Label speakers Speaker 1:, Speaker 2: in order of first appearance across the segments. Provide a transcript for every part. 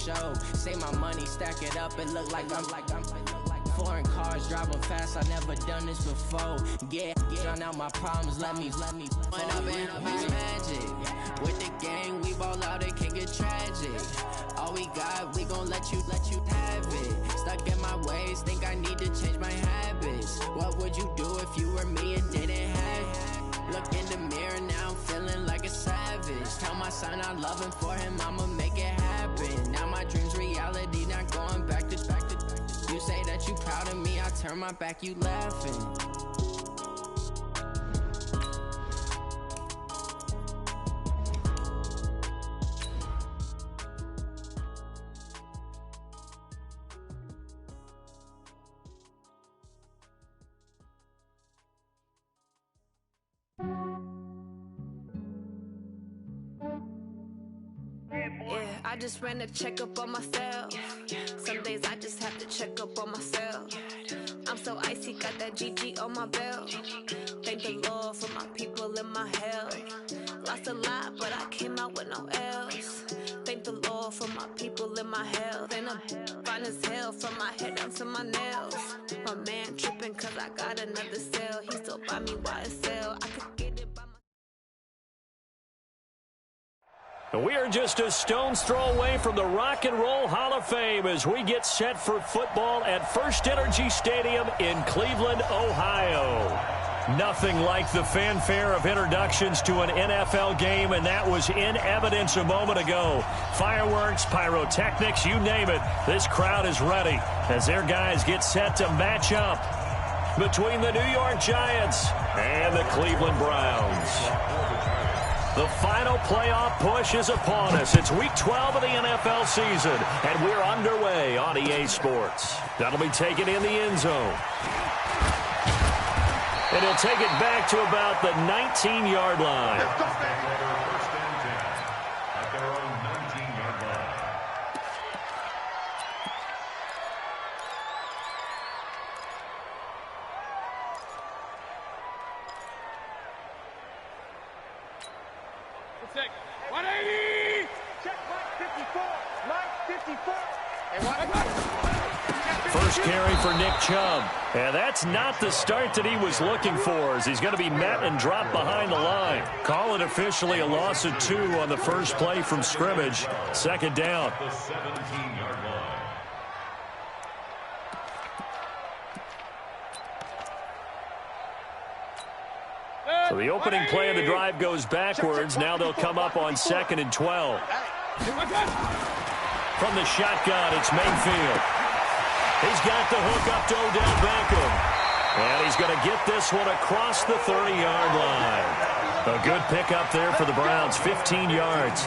Speaker 1: show. Say my money, stack it up, it look like I'm foreign cars, driving fast, I never done this before. Yeah, drown out my problems, let me When up and magic. With the gang, we ball out, it can get tragic. All we got, we gon' let you have it. Stuck in my ways, think I need to change my habits. What would you do if you were me and didn't have it? Look in the mirror, now I'm feeling like a savage. Tell my son I love him, for him I'ma make it happen. Now my dream's reality, not going back to. You say that you proud of me, I turn my back, you laughing.
Speaker 2: I just ran a checkup on myself. Some days I just have to check up on myself. I'm so icy, got that GG on my belt. Thank the Lord for my people and my health. Lost a lot, but I came out with no else. Thank the Lord for my people and my health. And I'm fine as hell from my head down to my nails. My man tripping cause I got another cell. He still buy me YSL. I could get it by my...
Speaker 3: We are just a stone's throw away from the Rock and Roll Hall of Fame as we get set for football at First Energy Stadium in Cleveland, Ohio. Nothing like the fanfare of introductions to an NFL game, and that was in evidence a moment ago. Fireworks, pyrotechnics, you name it. This crowd is ready as their guys get set to match up between the New York Giants and the Cleveland Browns. The final playoff push is upon us. It's Week 12 of the NFL season, and we're underway on EA Sports. That'll be taken in the end zone. And he'll take it back to about the 19-yard line. First carry for Nick Chubb. And that's not the start that he was looking for, as he's going to be met and dropped behind the line. Call it officially a loss of 2 on the first play from scrimmage. Second down.
Speaker 4: The 17-yard line.
Speaker 3: So the opening play of the drive goes backwards. Now they'll come up on 2nd and 12. From the shotgun, it's Mayfield. He's got the hook up to Odell Beckham. And he's going to get this one across the 30-yard line. A good pickup there for the Browns, 15 yards.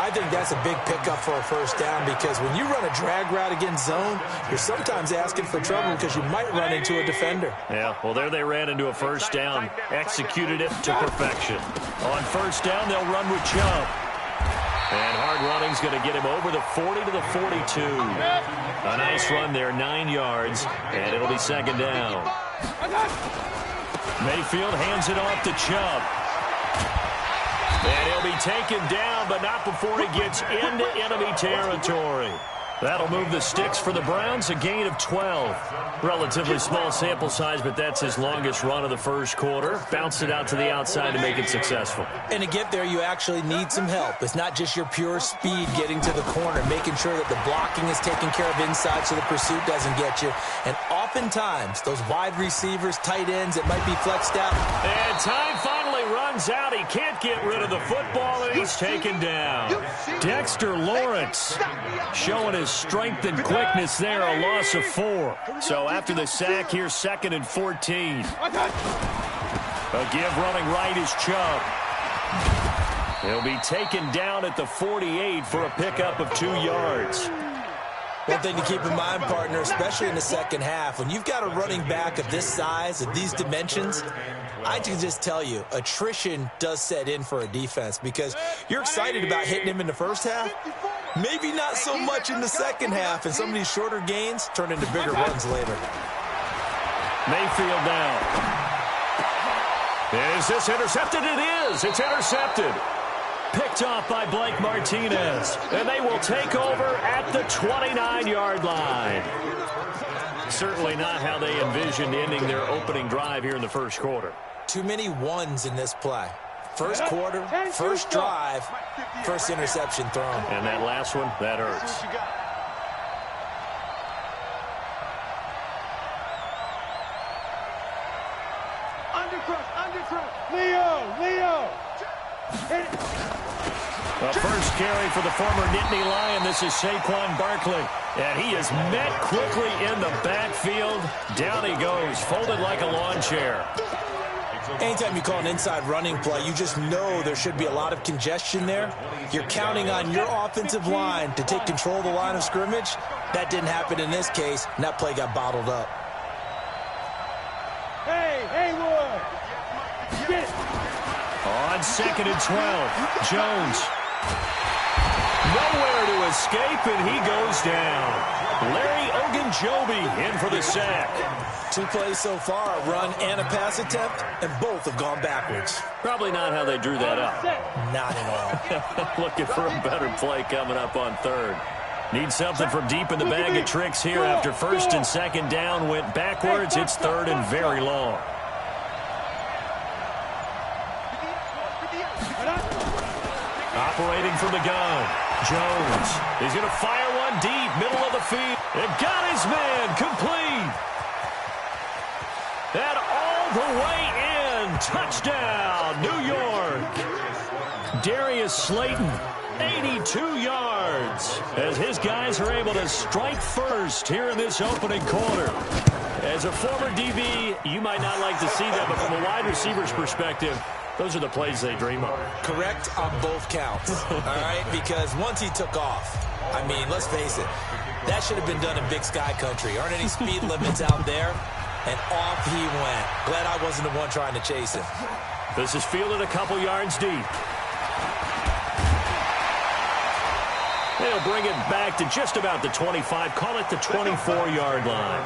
Speaker 5: I think that's a big pickup for a first down, because when you run a drag route against zone, you're sometimes asking for trouble because you might run into a defender.
Speaker 3: Yeah, well, there they ran into a first down, executed it to perfection. On first down, they'll run with Chubb. And hard running's going to get him over the 40 to the 42. A nice run there, 9 yards, and it'll be second down. Mayfield hands it off to Chubb. And he'll be taken down, but not before he gets into enemy territory. That'll move the sticks for the Browns, a gain of 12. Relatively small sample size, but that's his longest run of the first quarter. Bounced it out to the outside to make it successful.
Speaker 5: And to get there, you actually need some help. It's not just your pure speed getting to the corner, making sure that the blocking is taken care of inside so the pursuit doesn't get you. And oftentimes, those wide receivers, tight ends, it might be flexed out.
Speaker 3: And time finally runs out. He can't get rid of the football, and he's taken down. Dexter Lawrence showing his strength and quickness there, a loss of 4. So after the sack, here's 2nd and 14. A give running right is Chubb. He'll be taken down at the 48 for a pickup of 2 yards.
Speaker 5: One thing to keep in mind, partner, especially in the second half, when you've got a running back of this size, of these dimensions, I can just tell you, attrition does set in for a defense, because you're excited about hitting him in the first half. Maybe not so much in the second half, and some of these shorter gains turn into bigger runs later.
Speaker 3: Mayfield down. Is this intercepted? It is. It's intercepted. Picked off by Blake Martinez. And they will take over at the 29-yard line. Certainly not how they envisioned ending their opening drive here in the first quarter.
Speaker 5: Too many ones in this play. First quarter, first drive, first interception thrown.
Speaker 3: And that last one, that hurts.
Speaker 6: Leo!
Speaker 3: The first carry for the former Nittany Lion. This is Saquon Barkley. And he is met quickly in the backfield. Down he goes, folded like a lawn chair.
Speaker 5: Anytime you call an inside running play, you just know there should be a lot of congestion there. You're counting on your offensive line to take control of the line of scrimmage. That didn't happen in this case, and that play got bottled up.
Speaker 6: Hey, Wood! Get it!
Speaker 3: On 2nd and 12, Jones. Nowhere to escape, and he goes down. Larry Ogunjobi in for the sack.
Speaker 5: 2 plays so far, a run and a pass attempt, and both have gone backwards.
Speaker 3: Probably not how they drew that up.
Speaker 5: Not at all.
Speaker 3: Looking for a better play coming up on 3rd. Need something from deep in the bag of tricks here after 1st and 2nd down went backwards. It's 3rd and very long. Operating from the gun, Jones. He's going to fire one deep, middle of the field. And got his man complete. And all the way in. Touchdown, New York. Darius Slayton, 82 yards. As his guys are able to strike first here in this opening quarter. As a former DB, you might not like to see that, but from a wide receiver's perspective, those are the plays they dream of.
Speaker 5: Correct on both counts, all right? Because once he took off, I mean, let's face it, that should have been done in Big Sky Country. Aren't any speed limits out there? And off he went. Glad I wasn't the one trying to chase him.
Speaker 3: This is fielded a couple yards deep. They'll bring it back to just about the 25, call it the 24-yard line.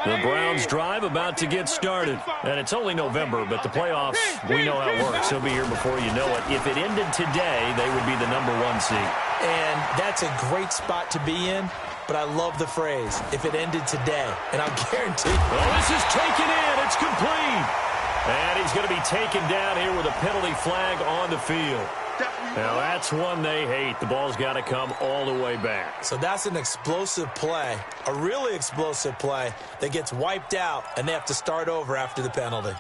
Speaker 3: The Browns drive about to get started. And it's only November, but the playoffs, we know how it works. They'll be here before you know it. If it ended today, they would be the #1 seed.
Speaker 5: And that's a great spot to be in, but I love the phrase, if it ended today. And I'll guarantee you.
Speaker 3: Well, this is taken in. It's complete. And he's going to be taken down here with a penalty flag on the field. Now, that's one they hate. The ball's got to come all the way back.
Speaker 5: So that's an explosive play, a really explosive play that gets wiped out, and they have to start over after the penalty.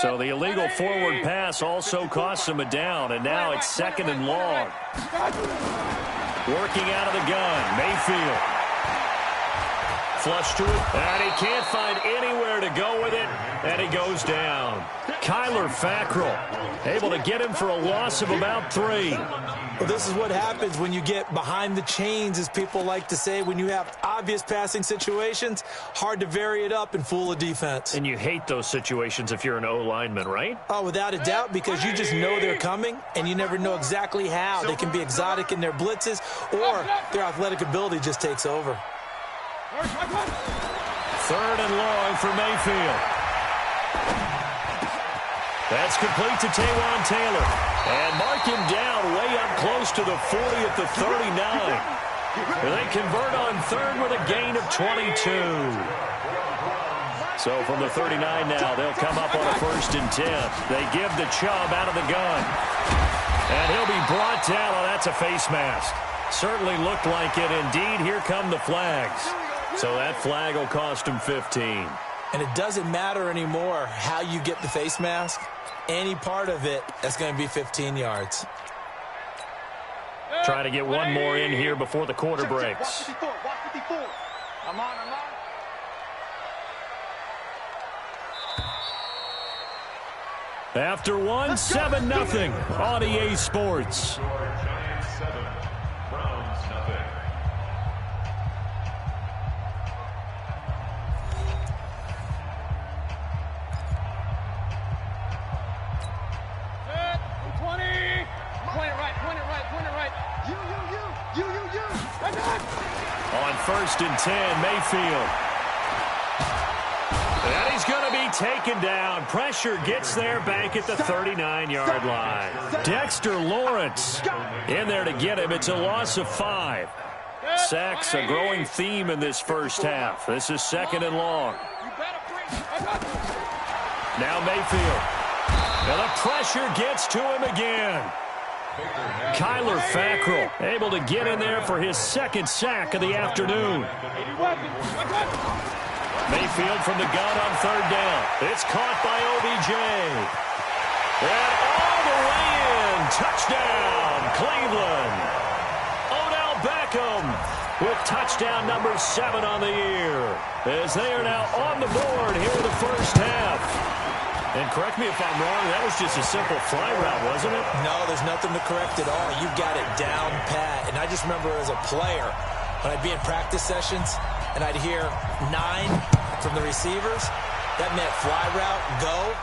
Speaker 3: So the illegal forward pass also costs him a down, and now it's 2nd and long. Working out of the gun, Mayfield. Flush to it, and he can't find anywhere to go with it, and he goes down. Kyler Fackrell able to get him for a loss of about 3.
Speaker 5: Well, this is what happens when you get behind the chains, as people like to say. When you have obvious passing situations, hard to vary it up and fool a defense.
Speaker 3: And you hate those situations if you're an O-lineman, right?
Speaker 5: Oh, without a doubt, because you just know they're coming, and you never know exactly how. They can be exotic in their blitzes, or their athletic ability just takes over.
Speaker 3: 3rd and long for Mayfield. That's complete to Taywan Taylor. And mark him down way up close to the 40 at the 39. And they convert on 3rd with a gain of 22. So from the 39 now, they'll come up on a 1st and 10. They give the Chubb out of the gun. And he'll be brought down. Oh, that's a face mask. Certainly looked like it. Indeed, here come the flags. So that flag will cost him 15.
Speaker 5: And it doesn't matter anymore how you get the face mask. Any part of it, that's going to be 15 yards.
Speaker 3: Trying to get one more in here before the quarter breaks.
Speaker 6: I'm on.
Speaker 3: After one, 7-0 on EA Sports.
Speaker 4: Giants 7, Browns nothing.
Speaker 3: first and 10, Mayfield. And he's going to be taken down. Pressure gets there back at the 39-yard line. Dexter Lawrence in there to get him. It's a loss of 5. Sacks, a growing theme in this first half. This is 2nd and long. Now Mayfield. And the pressure gets to him again. Kyler Fackrell able to get in there for his 2nd sack of the afternoon. Mayfield from the gun on 3rd down. It's caught by OBJ. And all the way in. Touchdown, Cleveland. Odell Beckham with touchdown number 7 on the year. As they are now on the board here in the first half. And correct me if I'm wrong, that was just a simple fly route, wasn't it? No, there's nothing to correct at all. You got it down pat. And I just remember as a player, when I'd be in practice sessions, and I'd hear 9 from the receivers, that meant fly route, go,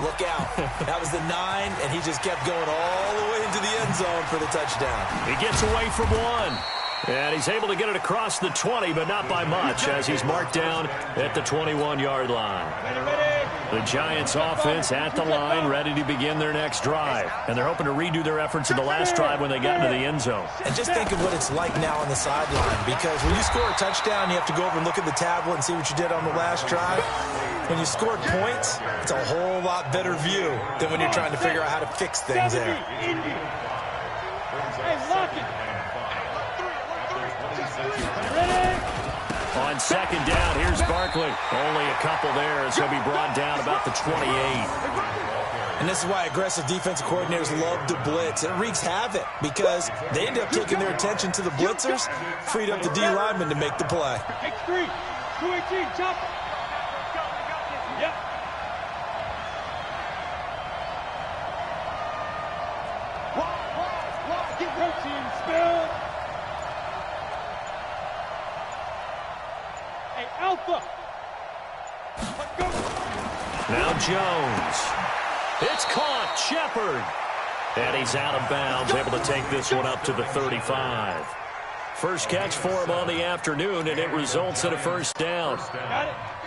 Speaker 3: look out. That was the 9, and he just kept going all the way into the end zone for the touchdown. He gets away from 1. And he's able to get it across the 20, but not by much, as he's marked down at the 21-yard line. The Giants offense at the line, ready to begin their next drive. And they're hoping to redo their efforts in the last drive when they got into the end zone. And just think of what it's like now on the sideline, because when you score a touchdown, you have to go over and look at the tablet and see what you did on the last drive. When you scored points, it's a whole lot better view than when you're trying to figure out how to fix things there.
Speaker 6: Hey, lock it.
Speaker 3: On 2nd down, here's Barkley. Only a couple there as he'll be brought down about the 28.
Speaker 5: And this is why aggressive defensive coordinators love to blitz. It wreaks havoc because they end up taking their attention to the blitzers, freed up the D lineman to make the play.
Speaker 6: X3, 218, chop. Yep. Get protein, spill. Hey, Alpha. Let's go.
Speaker 3: Now Jones. It's caught. Shepard. And he's out of bounds, able to take this one up to the 35. First catch for him on the afternoon, and it results in a first down.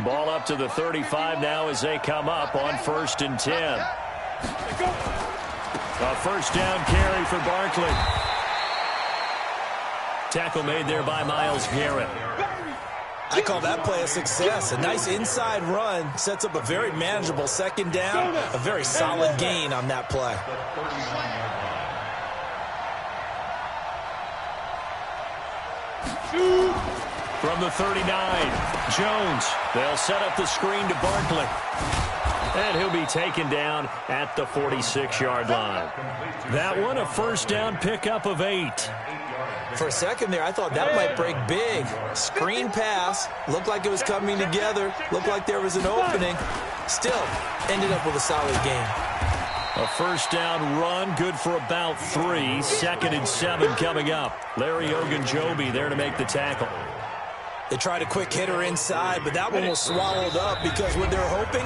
Speaker 3: Ball up to the 35 now as they come up on 1st and 10. A first down carry for Barkley. Tackle made there by Myles Garrett.
Speaker 5: I call that play a success. A nice inside run sets up a very manageable 2nd down. A very solid gain on that play.
Speaker 3: From the 39, Jones. They'll set up the screen to Barkley. And he'll be taken down at the 46-yard line. That one, a first down pickup of 8.
Speaker 5: For a second there, I thought that might break big. Screen pass. Looked like it was coming together. Looked like there was an opening. Still, ended up with a solid game.
Speaker 3: A first down run, good for about 3. 2nd and 7 coming up. Larry Ogunjobi there to make the tackle.
Speaker 5: They tried a quick hitter inside, but that one was swallowed up because what they're hoping,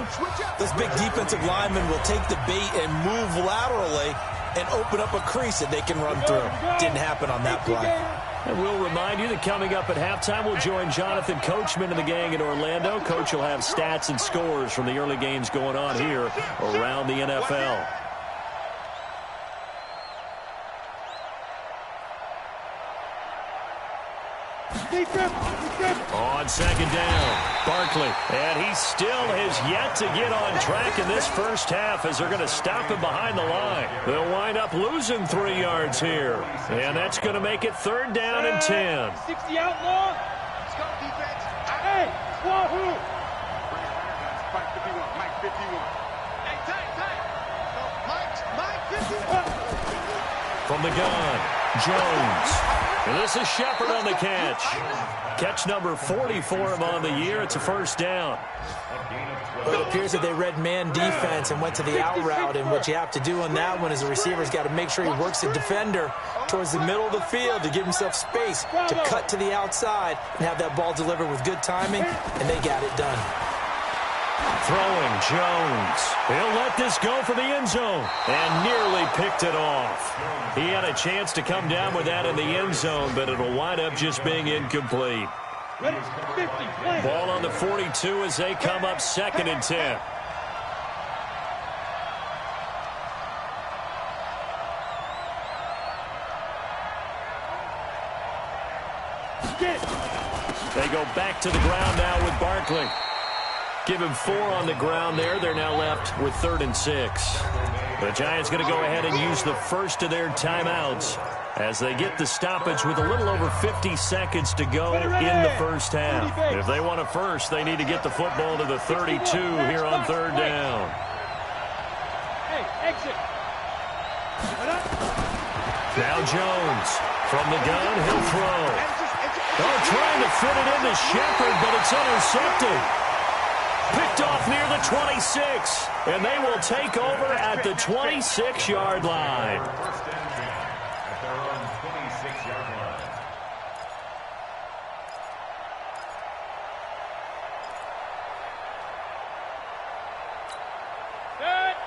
Speaker 5: those big defensive linemen will take the bait and move laterally and open up a crease that they can run through. Didn't happen on that play.
Speaker 3: And we'll remind you that coming up at halftime, we'll join Jonathan Coachman and the gang in Orlando. Coach will have stats and scores from the early games going on here around the NFL. On 2nd down, Barkley. And he still has yet to get on track in this first half as they're going to stop him behind the line. They'll wind up losing 3 yards here. And that's going to make it 3rd down and 10.
Speaker 6: 60 outlaw. Let's go, defense. Hey, Wahoo. Mike 51. Mike 51. Hey, tight. So, Mike 51.
Speaker 3: From the gun, Jones. And this is Shepard on the catch. Catch number 40 for him on the year. It's a first down.
Speaker 5: Well, it appears that they read man defense and went to the out route, and what you have to do on that one is the receiver's got to make sure he works the defender towards the middle of the field to give himself space to cut to the outside and have that ball delivered with good timing, and they got it done.
Speaker 3: Throwing Jones. He'll let this go for the end zone and nearly picked it off. He had a chance to come down with that in the end zone, but it'll wind up just being incomplete. Ball on the 42 as they come up 2nd and 10. They go back to the ground now with Barkley. Give him 4 on the ground there. They're now left with 3rd and 6. The Giants going to go ahead and use the first of their timeouts as they get the stoppage with a little over 50 seconds to go in the first half. If they want a first, they need to get the football to the 32 here on 3rd down. Now Jones from the gun. He'll throw. Oh, trying to fit it into Shepard, but it's intercepted. Picked off near the 26, and they will take over at the 26-yard line.
Speaker 4: First and 10 at their own 26-yard line.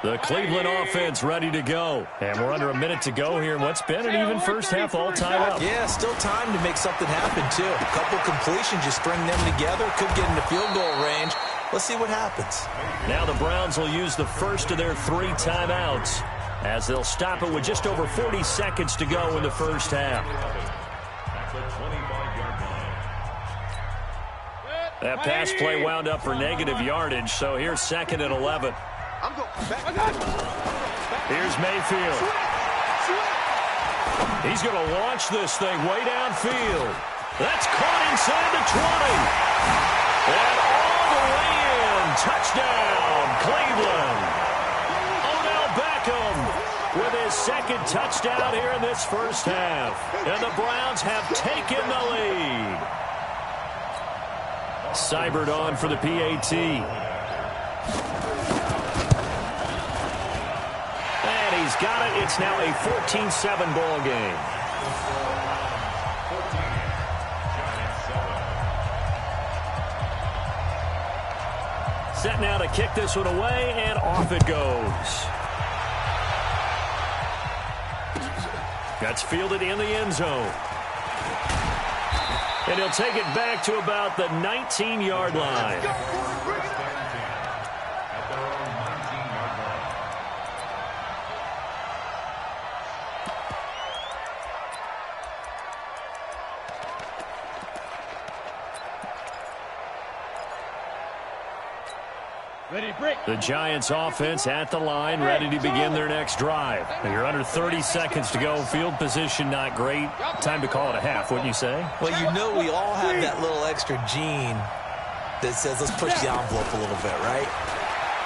Speaker 3: The Cleveland offense ready to go. And we're under a minute to go here in what's been an even first half all tied up.
Speaker 5: Yeah, still time to make something happen, too. A couple completions, you string them together, could get into field goal range. Let's see what happens.
Speaker 3: Now the Browns will use the first of their 3 timeouts as they'll stop it with just over 40 seconds to go in the first half.
Speaker 4: At the 25-yard line.
Speaker 3: That pass play wound up for negative yardage, so here's 2nd and 11. Here's Mayfield. He's going to launch this thing way downfield. That's caught inside the 20. And all the way in. Touchdown, Cleveland. Odell Beckham with his 2nd touchdown here in this first half. And the Browns have taken the lead. Seibert on for the PAT. He's got it. It's now a 14-7 ball game.
Speaker 4: 14, Giants 7.
Speaker 3: Set now to kick this one away, and off it goes. That's fielded in the end zone. And he'll take it back to about the 19-yard line. The Giants offense at the line, ready to begin their next drive. You're under 30 seconds to go. Field position not great. Time to call it a half, wouldn't you say?
Speaker 5: Well, you know we all have that little extra gene that says let's push the envelope a little bit, right?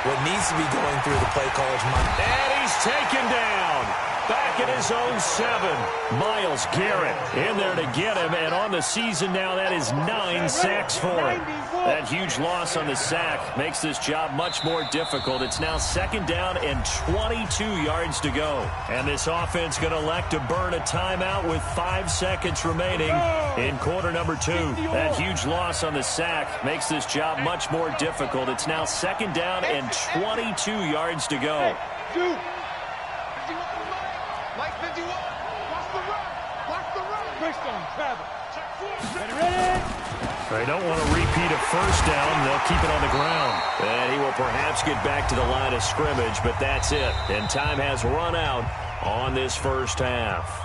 Speaker 5: What needs to be going through the play caller's mind.
Speaker 3: And he's taken down. Back at his own 7. Myles Garrett in there to get him. And on the season now, that is 9 sacks for him. That huge loss on the sack makes this job much more difficult. It's now 2nd down and 22 yards to go. And this offense going to elect to burn a timeout with 5 seconds remaining in quarter number 2. That huge loss on the sack makes this job much more difficult. It's now 2nd down and 22 yards to go. They don't want to repeat a first down. They'll keep it on the ground. And he will perhaps get back to the line of scrimmage, but that's it. And time has run out on this first half.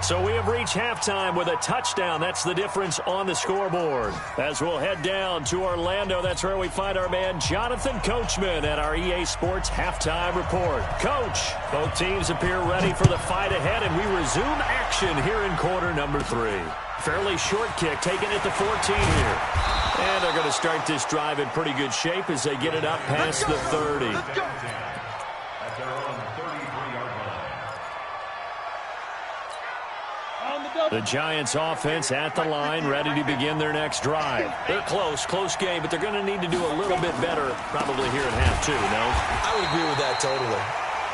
Speaker 3: So we have reached halftime with a touchdown. That's the difference on the scoreboard. As we'll head down to Orlando, that's where we find our man Jonathan Coachman at our EA Sports Halftime Report. Coach, both teams appear ready for the fight ahead, and we resume action here in quarter number 3. Fairly short kick taken at the 14 here. And they're going to start this drive in pretty good shape as they get it up past the 30.
Speaker 4: At their own 33-yard line.
Speaker 3: The Giants offense at the line, ready to begin their next drive. They're close game, but they're going to need to do a little bit better probably here in half 2, no?
Speaker 5: I would agree with that totally.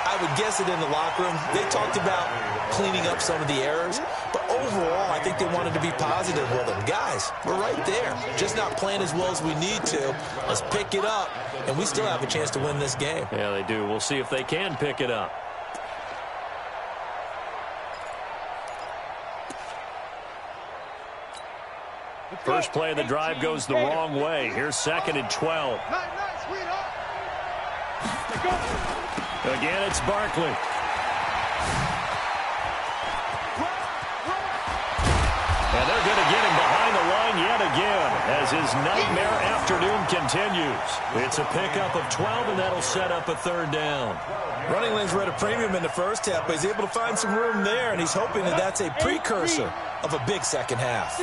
Speaker 5: I would guess it in the locker room. They talked about cleaning up some of the errors, but overall, I think they wanted to be positive with him. Guys, we're right there. Just not playing as well as we need to. Let's pick it up, and we still have a chance to win this game.
Speaker 3: Yeah, they do. We'll see if they can pick it up. First play of the drive goes the wrong way. Here's 2nd and 12. Again, it's Barkley. And they're going to get him behind the line yet again as his nightmare afternoon continues. It's a pickup of 12, and that'll set up a 3rd down.
Speaker 5: Running lanes were at a premium in the first half, but he's able to find some room there, and he's hoping that that's a precursor of a big second half.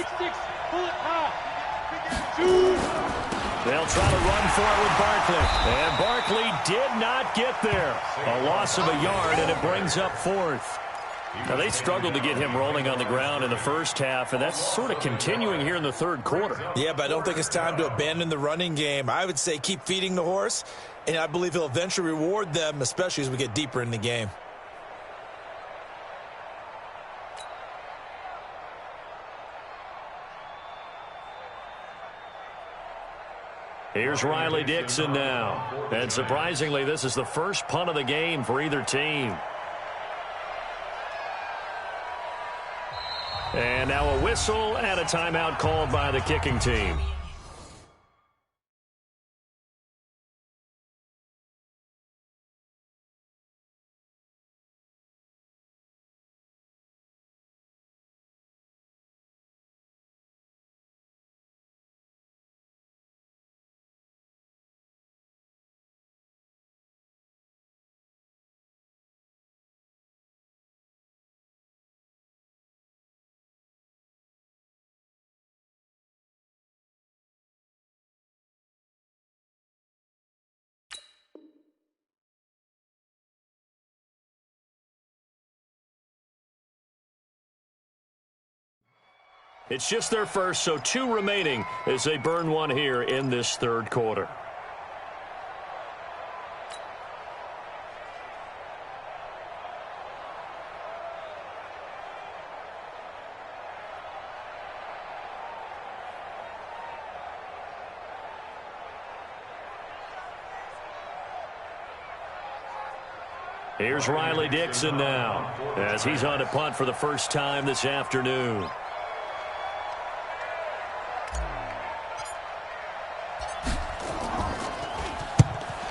Speaker 3: They'll try to run for it with Barkley. And Barkley did not get there. A loss of a yard, and it brings up 4th. Now, they struggled to get him rolling on the ground in the first half, and that's sort of continuing here in the 3rd quarter.
Speaker 5: Yeah, but I don't think it's time to abandon the running game. I would say keep feeding the horse, and I believe he'll eventually reward them, especially as we get deeper in the game.
Speaker 3: Here's Riley Dixon now. And surprisingly, this is the first punt of the game for either team. And now a whistle and a timeout called by the kicking team. It's just their first, so 2 remaining as they burn one here in this 3rd quarter. Here's Riley Dixon now as he's on to punt for the first time this afternoon.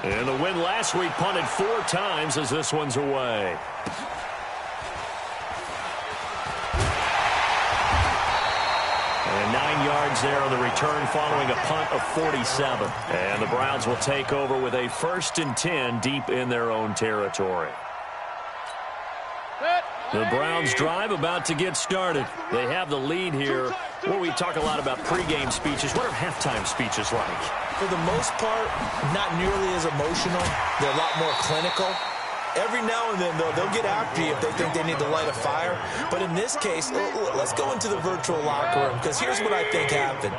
Speaker 3: And the win last week punted 4 times as this one's away. And 9 yards there on the return following a punt of 47. And the Browns will take over with a 1st and 10 deep in their own territory. The Browns drive about to get started. They have the lead here. Well, we talk a lot about pregame speeches. What are halftime speeches like?
Speaker 5: For the most part, not nearly as emotional. They're a lot more clinical. Every now and then, though, they'll get after you if they think they need to light a fire. But in this case, let's go into the virtual locker room, because here's what I think happened.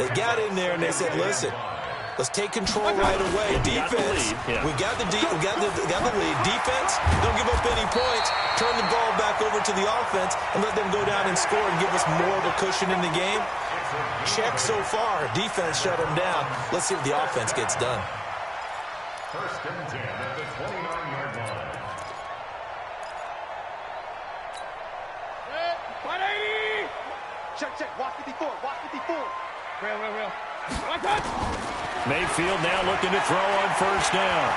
Speaker 5: They got in there and they said, listen, let's take control right away. Defense, we got the lead. Defense, don't give up any points. Turn the ball back over to the offense and let them go down and score and give us more of a cushion in the game. Check so far. Defense shut them down. Let's see what the offense gets done.
Speaker 4: 1st and 10 at the 29-yard line.
Speaker 6: 180! Check. Watch 54. Real.
Speaker 3: Mayfield now looking to throw on 1st down.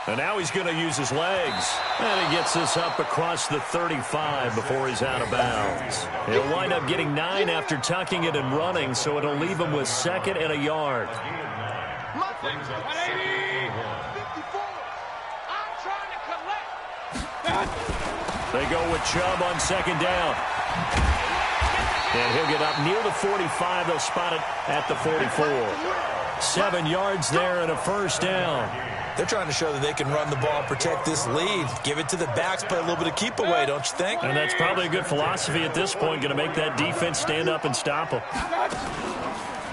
Speaker 3: And now he's going to use his legs. And he gets this up across the 35 before he's out of bounds. He'll wind up getting 9 after tucking it and running, so it'll leave him with 2nd and a yard.
Speaker 6: 180! 54! I'm trying to collect!
Speaker 3: They go with Chubb on 2nd down. And he'll get up near the 45. They'll spot it at the 44. 7 yards there and a 1st down.
Speaker 5: They're trying to show that they can run the ball and protect this lead. Give it to the backs, play a little bit of keep away, don't you think?
Speaker 3: And that's probably a good philosophy at this point, going to make that defense stand up and stop them.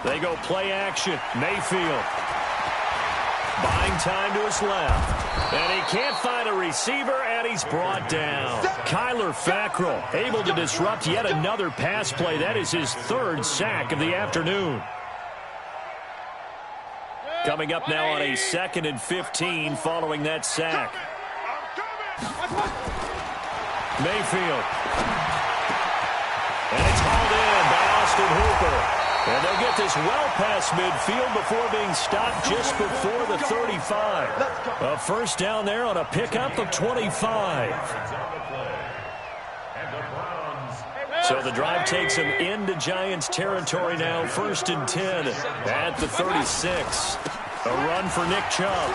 Speaker 3: They go play action. Mayfield. Buying time to his left. And he can't find a receiver, and he's brought down. Kyler Fackrell able to disrupt yet another pass play. That is his third sack of the afternoon. Coming up now on a 2nd and 15 following that sack. Mayfield. And it's hauled in by Austin Hooper. And they'll get this well past midfield before being stopped just before the 35. A first down there on a pickup of 25. So the drive takes them into Giants territory now. 1st and 10 at the 36. A run for Nick Chubb.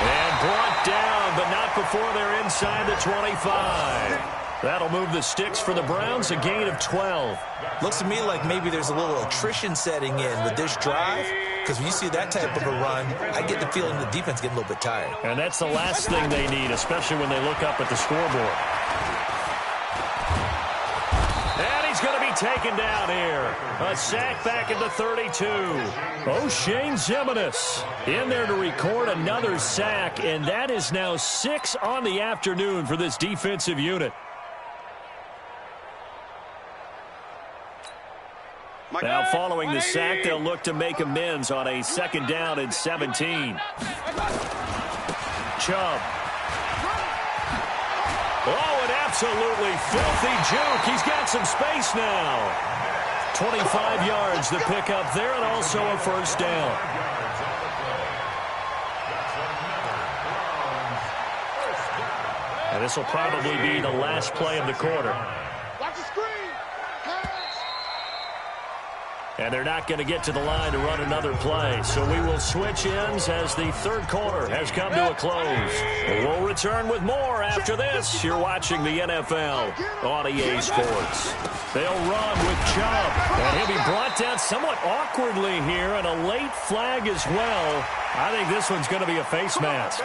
Speaker 3: And brought down, but not before they're inside the 25. That'll move the sticks for the Browns, a gain of 12.
Speaker 5: Looks to me like maybe there's a little attrition setting in with this drive, because when you see that type of a run, I get the feeling the defense getting a little bit tired.
Speaker 3: And that's the last thing they need, especially when they look up at the scoreboard. And he's going to be taken down here. A sack back at the 32. O'Shane Ximines in there to record another sack, and that is now 6 on the afternoon for this defensive unit. Now following the sack, they'll look to make amends on a 2nd down and 17. Chubb. Oh, an absolutely filthy juke. He's got some space now. 25 yards to pick up there, and also a first down. And this will probably be the last play of the quarter. And they're not going to get to the line to run another play. So we will switch ends as the 3rd quarter has come to a close. We'll return with more after this. You're watching the NFL on EA Sports. They'll run with Chubb. And he'll be brought down somewhat awkwardly here, and a late flag as well. I think this one's going to be a face mask.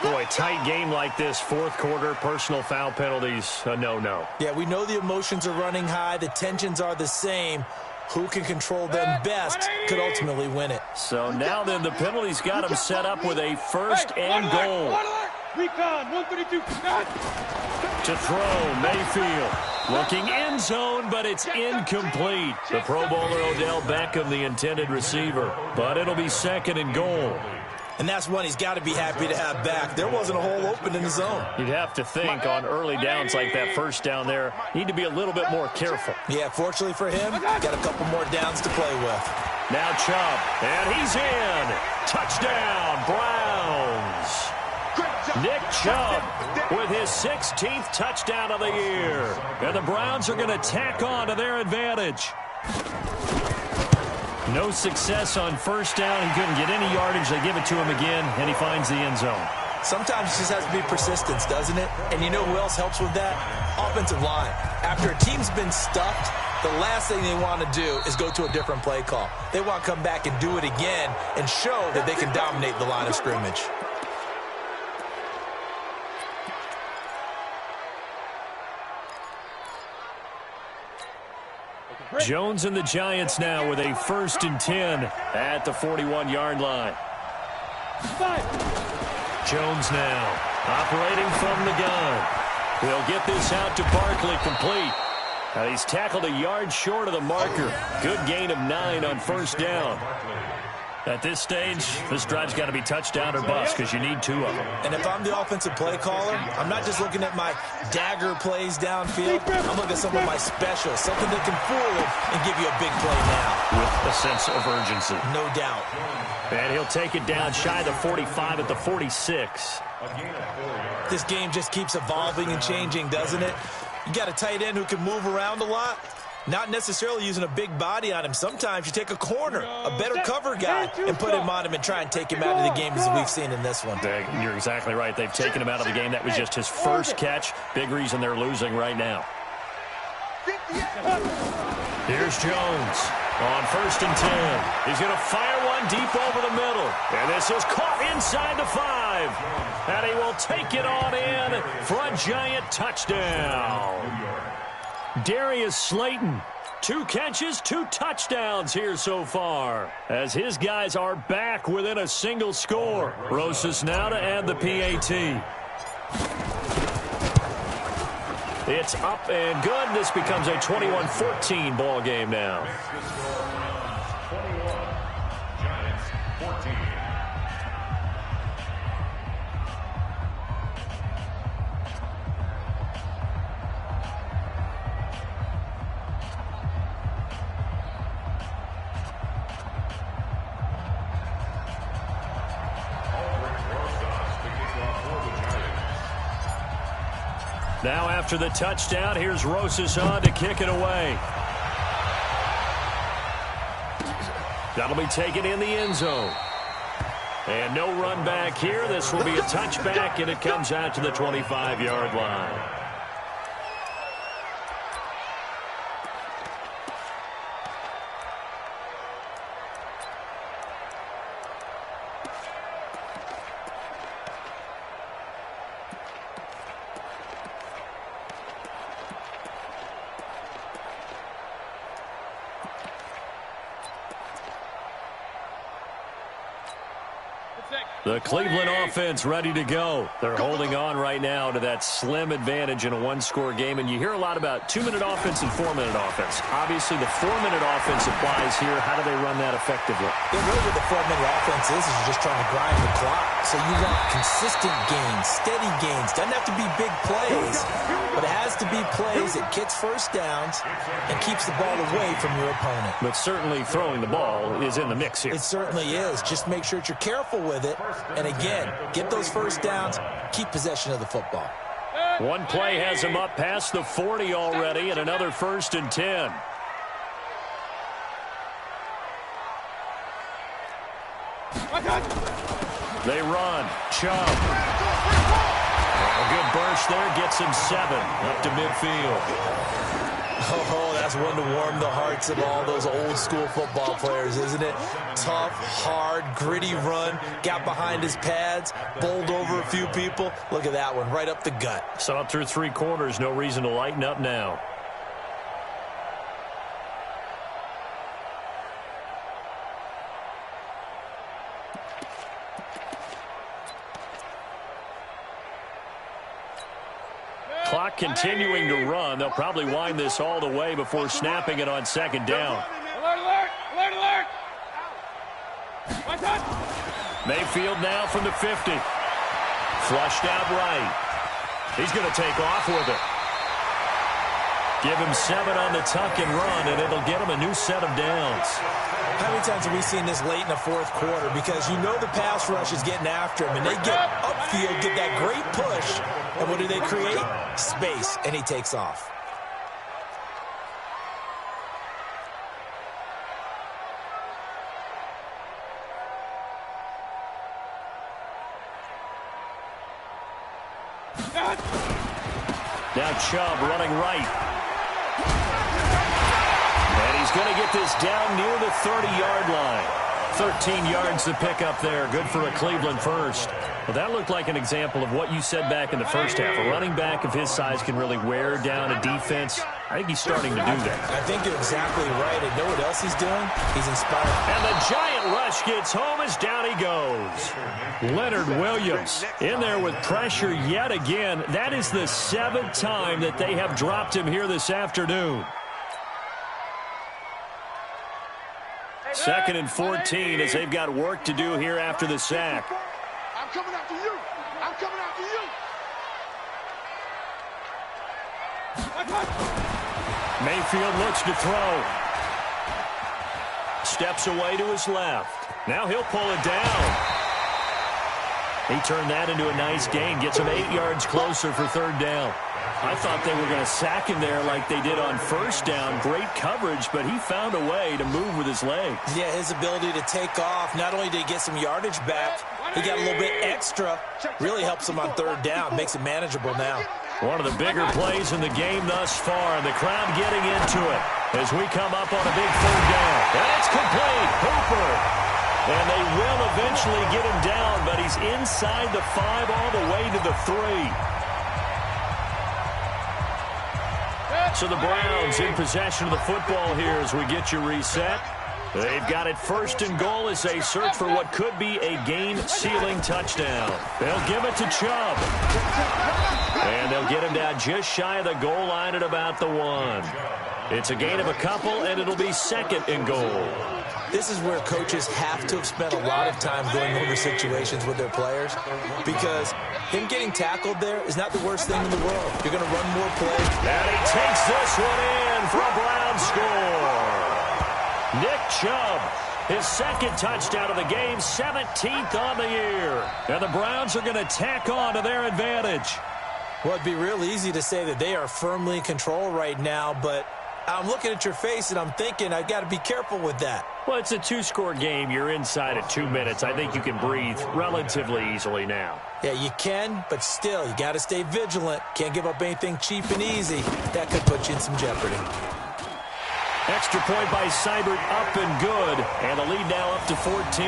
Speaker 3: Boy, tight game like this, 4th quarter, personal foul penalties, a no-no.
Speaker 5: Yeah, we know the emotions are running high. The tensions are the same. Who can control them best could ultimately win it.
Speaker 3: So now then, the penalty's got him set up with a 1st and goal. To throw, Mayfield. Looking end zone, but it's incomplete. The Pro Bowler Odell Beckham, the intended receiver. But it'll be 2nd and goal.
Speaker 5: And that's one he's got to be happy to have back. There wasn't a hole open in the zone.
Speaker 3: You'd have to think on early downs like that first down there, need to be a little bit more careful.
Speaker 5: Yeah, fortunately for him, got a couple more downs to play with.
Speaker 3: Now Chubb, and he's in. Touchdown, Browns. Nick Chubb with his 16th touchdown of the year. And the Browns are going to tack on to their advantage. No success on first down. He couldn't get any yardage. They give it to him again, and he finds the end zone.
Speaker 5: Sometimes it just has to be persistence, doesn't it? And you know who else helps with that? Offensive line. After a team's been stuffed, the last thing they want to do is go to a different play call. They want to come back and do it again and show that they can dominate the line of scrimmage.
Speaker 3: Jones and the Giants now with a 1st and 10 at the 41-yard line. Jones now operating from the gun. He'll get this out to Barkley complete. Now he's tackled a yard short of the marker. Good gain of 9 on first down. At this stage, this drive's got to be touchdown or bust because you need 2 of them.
Speaker 5: And if I'm the offensive play caller, I'm not just looking at my dagger plays downfield. I'm looking at some of my specials, something that can fool him and give you a big play now.
Speaker 3: With a sense of urgency.
Speaker 5: No doubt.
Speaker 3: And he'll take it down shy of the 45 at the 46.
Speaker 5: This game just keeps evolving and changing, doesn't it? You got a tight end who can move around a lot. Not necessarily using a big body on him. Sometimes you take a corner, a better cover guy, and put him on him and try and take him out of the game as we've seen in this one.
Speaker 3: You're exactly right. They've taken him out of the game. That was just his first catch. Big reason they're losing right now. Here's Jones on 1st and 10. He's going to fire one deep over the middle. And this is caught inside the 5. And he will take it on in for a Giant touchdown. Darius Slayton 2 catches, 2 touchdowns here so far, as his guys are back within a single score. Rosas now to add the PAT. It's up and good. This becomes a 21-14 ball game now.
Speaker 4: 21, Giants 14.
Speaker 3: Now after the touchdown, here's Rosas on to kick it away. That'll be taken in the end zone. And no run back here. This will be a touchback, and it comes out to the 25-yard line. The Cleveland offense ready to go. They're holding on right now to that slim advantage in a one-score game. And you hear a lot about 2-minute offense and 4-minute offense. Obviously, the 4-minute offense applies here. How do they run that effectively?
Speaker 5: Yeah, really what the 4-minute offense is just trying to grind the clock. So you want consistent gains, steady gains. Doesn't have to be big plays, but it has to be plays that gets first downs and keeps the ball away from your opponent.
Speaker 3: But certainly throwing the ball is in the mix here.
Speaker 5: It certainly is. Just make sure that you're careful with it. And again, get those first downs, keep possession of the football.
Speaker 3: One play has him up past the 40 already, and another 1st and 10. They run. Chubb. A good burst there gets him 7 up to midfield.
Speaker 5: Oh, that's one to warm the hearts of all those old-school football players, isn't it? Tough, hard, gritty run, got behind his pads, bowled over a few people. Look at that one, right up the gut.
Speaker 3: Saw it through 3 quarters, no reason to lighten up now. Clock continuing to run. They'll probably wind this all the way before snapping it on 2nd down.
Speaker 6: Alert, alert, alert, alert.
Speaker 3: Mayfield now from the 50. Flushed out right. He's going to take off with it. Give him 7 on the tuck and run, and it'll get him a new set of downs.
Speaker 5: How many times have we seen this late in the 4th quarter? Because you know the pass rush is getting after him, and they get upfield, get that great push, and what do they create? Space, and he takes off.
Speaker 3: Now Chubb running right. And he's going to get this down near the 30-yard line. 13 yards to pick up there. Good for a Cleveland first. Well, that looked like an example of what you said back in the first half. A running back of his size can really wear down a defense. I think he's starting to do that.
Speaker 5: I think you're exactly right. And know what else he's doing? He's inspired.
Speaker 3: And the giant rush gets home as down he goes. Leonard Williams in there with pressure yet again. That is the 7th time that they have dropped him here this afternoon. 2nd and 14 as they've got work to do here after the sack.
Speaker 6: I'm coming after you. I'm coming after you.
Speaker 3: Mayfield looks to throw. Steps away to his left. Now he'll pull it down. He turned that into a nice gain. Gets him 8 yards closer for 3rd down. I thought they were going to sack him there like they did on 1st down. Great coverage, but he found a way to move with his legs.
Speaker 5: Yeah, his ability to take off, not only did he get some yardage back, he got a little bit extra. Really helps him on 3rd down, makes it manageable now.
Speaker 3: One of the bigger plays in the game thus far, and the crowd getting into it as we come up on a big 3rd down. And it's complete. Hooper. And they will eventually get him down, but he's inside the 5 all the way to the 3. So the Browns in possession of the football here as we get you reset. They've got it first and goal as they search for what could be a game-sealing touchdown. They'll give it to Chubb. And they'll get him down just shy of the goal line at about the 1. It's a gain of a couple, and it'll be second and goal.
Speaker 5: This is where coaches have to have spent a lot of time going over situations with their players, because him getting tackled there is not the worst thing in the world. You're going to run more plays.
Speaker 3: And he takes this one in for a Brown score. Nick Chubb, his second touchdown of the game, 17th on the year. And the Browns are going to tack on to their advantage.
Speaker 5: Well, it'd be real easy to say that they are firmly in control right now, but I'm looking at your face and I'm thinking I've got to be careful with that.
Speaker 3: Well, it's a 2-score game. You're inside at 2 minutes. I think you can breathe relatively easily now.
Speaker 5: Yeah, you can, but still, you got to stay vigilant. Can't give up anything cheap and easy. That could put you in some jeopardy.
Speaker 3: Extra point by Seibert, up and good. And the lead now up to 14.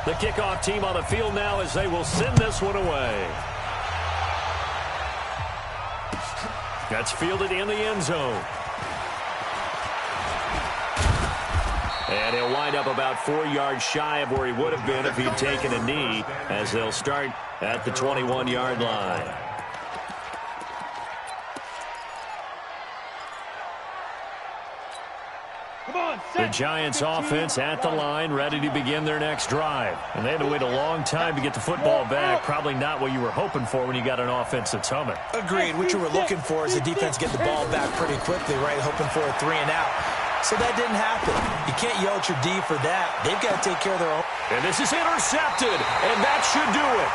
Speaker 3: The kickoff team on the field now as they will send this one away. That's fielded in the end zone. And he'll wind up about 4 yards shy of where he would have been if he'd taken a knee, as they'll start at the 21-yard line. The Giants offense at the line, ready to begin their next drive. And they had to wait a long time to get the football back. Probably not what you were hoping for when you got an offense that's humming.
Speaker 5: Agreed. What you were looking for is the defense get the ball back pretty quickly, right? Hoping for a 3 and out. So that didn't happen. You can't yell at your D for that. They've got to take care of their own.
Speaker 3: And this is intercepted, and that should do it.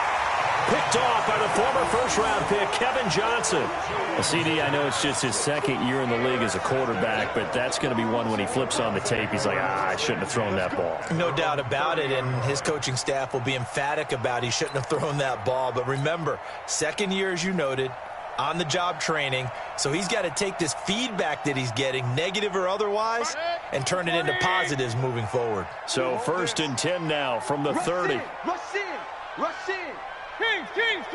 Speaker 3: Picked off by the former first-round pick, Kevin Johnson. A CD, I know it's just his second year in the league as a quarterback, but that's going to be one when he flips on the tape. He's like, I shouldn't have thrown that ball.
Speaker 5: No doubt about it, and his coaching staff will be emphatic about he shouldn't have thrown that ball. But remember, second year, as you noted, on-the-job training, so he's got to take this feedback that he's getting, negative or otherwise, and turn it into positives moving forward.
Speaker 3: So 1st and 10 now from the 30.
Speaker 6: Rush in. Kings.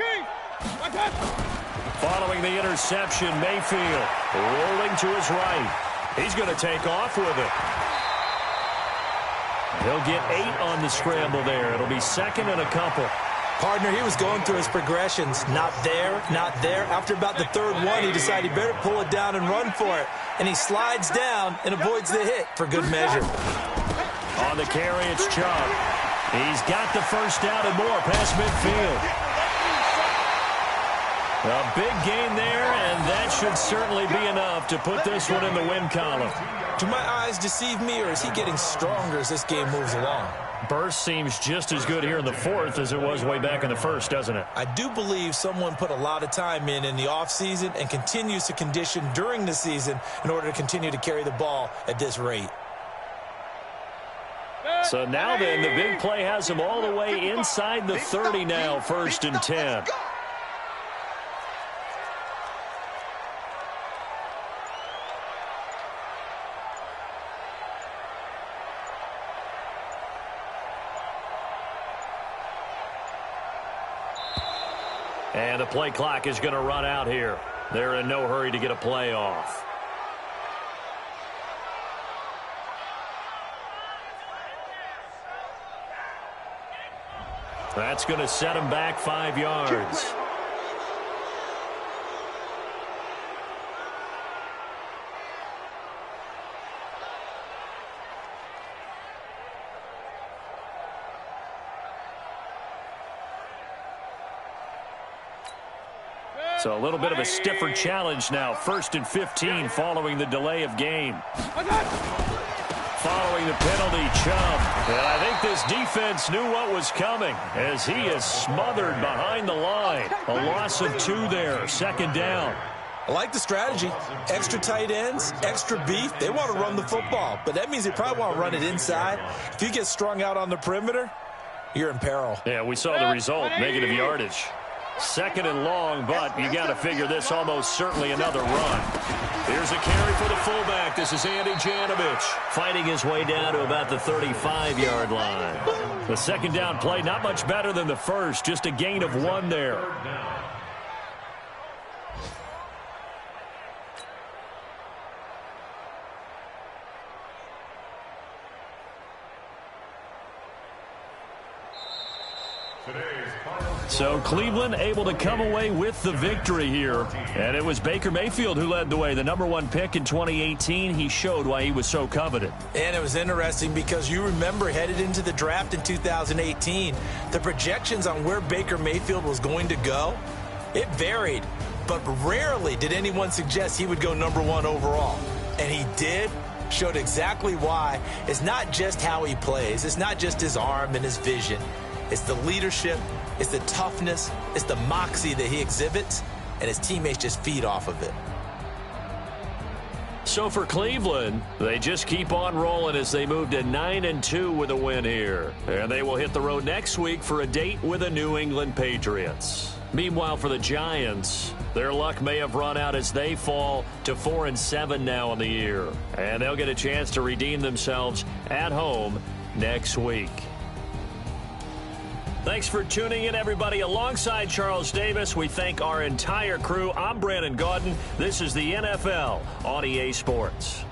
Speaker 3: Following the interception, Mayfield rolling to his right. He's going to take off with it. He'll get 8 on the scramble there. It'll be second and a couple.
Speaker 5: Partner, he was going through his progressions. Not there. After about the third one, he decided he better pull it down and run for it. And he slides down and avoids the hit for good measure.
Speaker 3: On the carry, it's Chubb. He's got the first down and more past midfield. A big gain there, and that should certainly be enough to put this one in the win column.
Speaker 5: Do my eyes deceive me, or is he getting stronger as this game moves along?
Speaker 3: Burst seems just as good here in the 4th as it was way back in the 1st, doesn't it?
Speaker 5: I do believe someone put a lot of time in the offseason and continues to condition during the season in order to continue to carry the ball at this rate.
Speaker 3: So now then, the big play has him all the way inside the 30 now, 1st and 10. And the play clock is going to run out here. They're in no hurry to get a play off. That's going to set him back 5 yards. So a little bit of a stiffer challenge now. 1st and 15 following the delay of game. Following the penalty, Chubb. And I think this defense knew what was coming as he is smothered behind the line. A loss of 2 there, 2nd down.
Speaker 5: I like the strategy. Extra tight ends, extra beef. They want to run the football, but that means they probably want to run it inside. If you get strung out on the perimeter, you're in peril.
Speaker 3: Yeah, we saw the result, negative yardage. 2nd and long, but you got to figure this almost certainly another run. Here's a carry for the fullback. This is Andy Janovich fighting his way down to about the 35-yard line. The 2nd down play, not much better than the first, just a gain of 1 there. So Cleveland able to come away with the victory here. And it was Baker Mayfield who led the way. The #1 pick in 2018, he showed why he was so coveted.
Speaker 5: And it was interesting because you remember headed into the draft in 2018, the projections on where Baker Mayfield was going to go, it varied. But rarely did anyone suggest he would go #1 overall. And he did. Showed exactly why. It's not just how he plays. It's not just his arm and his vision. It's the leadership. It's the toughness. It's the moxie that he exhibits. And his teammates just feed off of it.
Speaker 3: So for Cleveland, they just keep on rolling as they move to 9-2 with a win here. And they will hit the road next week for a date with the New England Patriots. Meanwhile, for the Giants, their luck may have run out as they fall to 4-7 now in the year. And they'll get a chance to redeem themselves at home next week. Thanks for tuning in, everybody. Alongside Charles Davis, we thank our entire crew. I'm Brandon Gaudin. This is the NFL on EA Sports.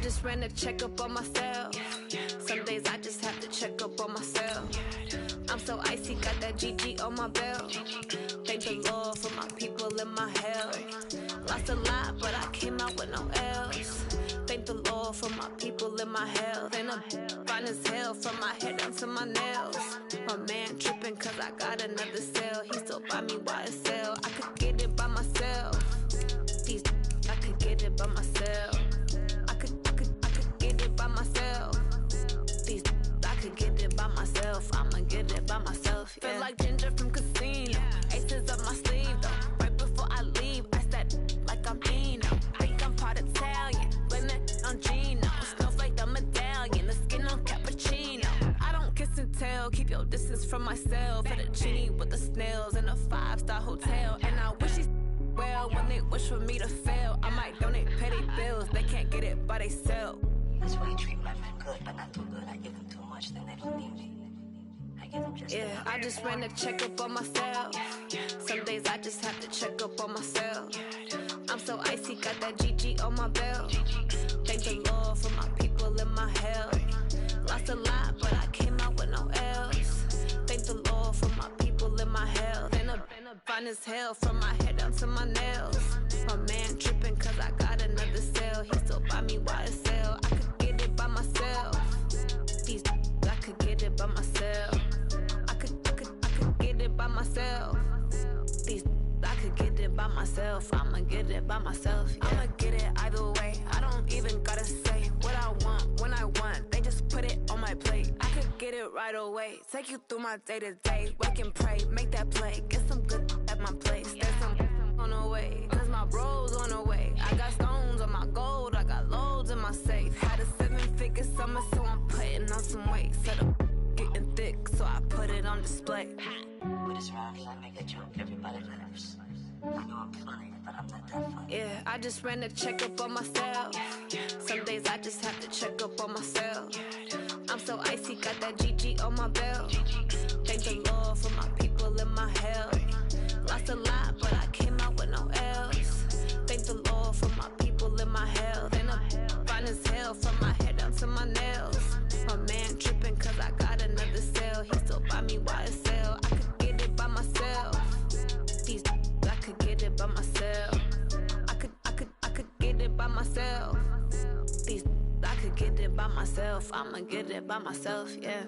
Speaker 2: just ran a checkup on myself. Some days I just have to check up on myself. I'm so icy, got that GG on my belt. Thank the Lord for my people in my health. Lost a lot, but I came out with no L's. Thank the Lord for my people in my health. And I'm fine as hell from my head down to my nails. My man tripping cause I got another cell. He still buy me YSL. I could get it by myself. These I could get it by myself. I could get it by myself. These I could get it by myself. I'ma get it by myself. Yeah. Feel like Ginger from Casino. Aces up my sleeve though. Right before I leave, I said like I'm Dino. Think I'm part Italian. Blame it on Gino. Snowflake the medallion. The skin on cappuccino. I don't kiss and tell. Keep your distance from myself. For the genie with the snails in a 5-star hotel. And I wish he's well when they wish for me to fail. I might donate petty bills. They can't get it by themselves.
Speaker 7: That's why you treat my friend good, but not too good. I give them too much, then they don't need me. I give them just
Speaker 2: yeah, I just ran a checkup on myself. Some days I just have to check up on myself. I'm so icy, got that GG on my belt. Thank the Lord for my people in my health. Lost a lot, but I came out with no L's. Thank the Lord for my people in my health. And I'm fine as hell from my head down to my nails. My man tripping cause I got another cell. He still buy me YSL. I could get it by myself. These I could get it by myself. I could get it by myself. These I could get it by myself. I'ma get it by myself. Yeah. I'ma get it either way. I don't even gotta say what I want when I want. They just put it on my plate. I could get it right away. Take you through my day to day. Wake and pray, make that play. Get some good at my place. There's some on the way, cause my bros on the way. I got stones on my gold. I got loads in my safe. Had a 7-figure summer, so I'm putting on some weight. Set up getting thick, so I put it on display.
Speaker 7: With this round, I make a joke. Everybody laughs. I know I'm funny, but I'm not that funny.
Speaker 2: Yeah, I just ran a checkup on myself. Some days I just have to check up on myself. I'm so icy, got that GG on my belt. Thank the Lord for my people in my health. Lost a lot, but I came out with no L's. Thank the Lord for my people in my health. And I'm fine as hell from my head down to my nails. My man tripping cause I got another cell. He still buy me YSL. I could get it by myself. These I could get it by myself. I could get it by myself. These I could get it by myself. I'ma get it by myself, yeah.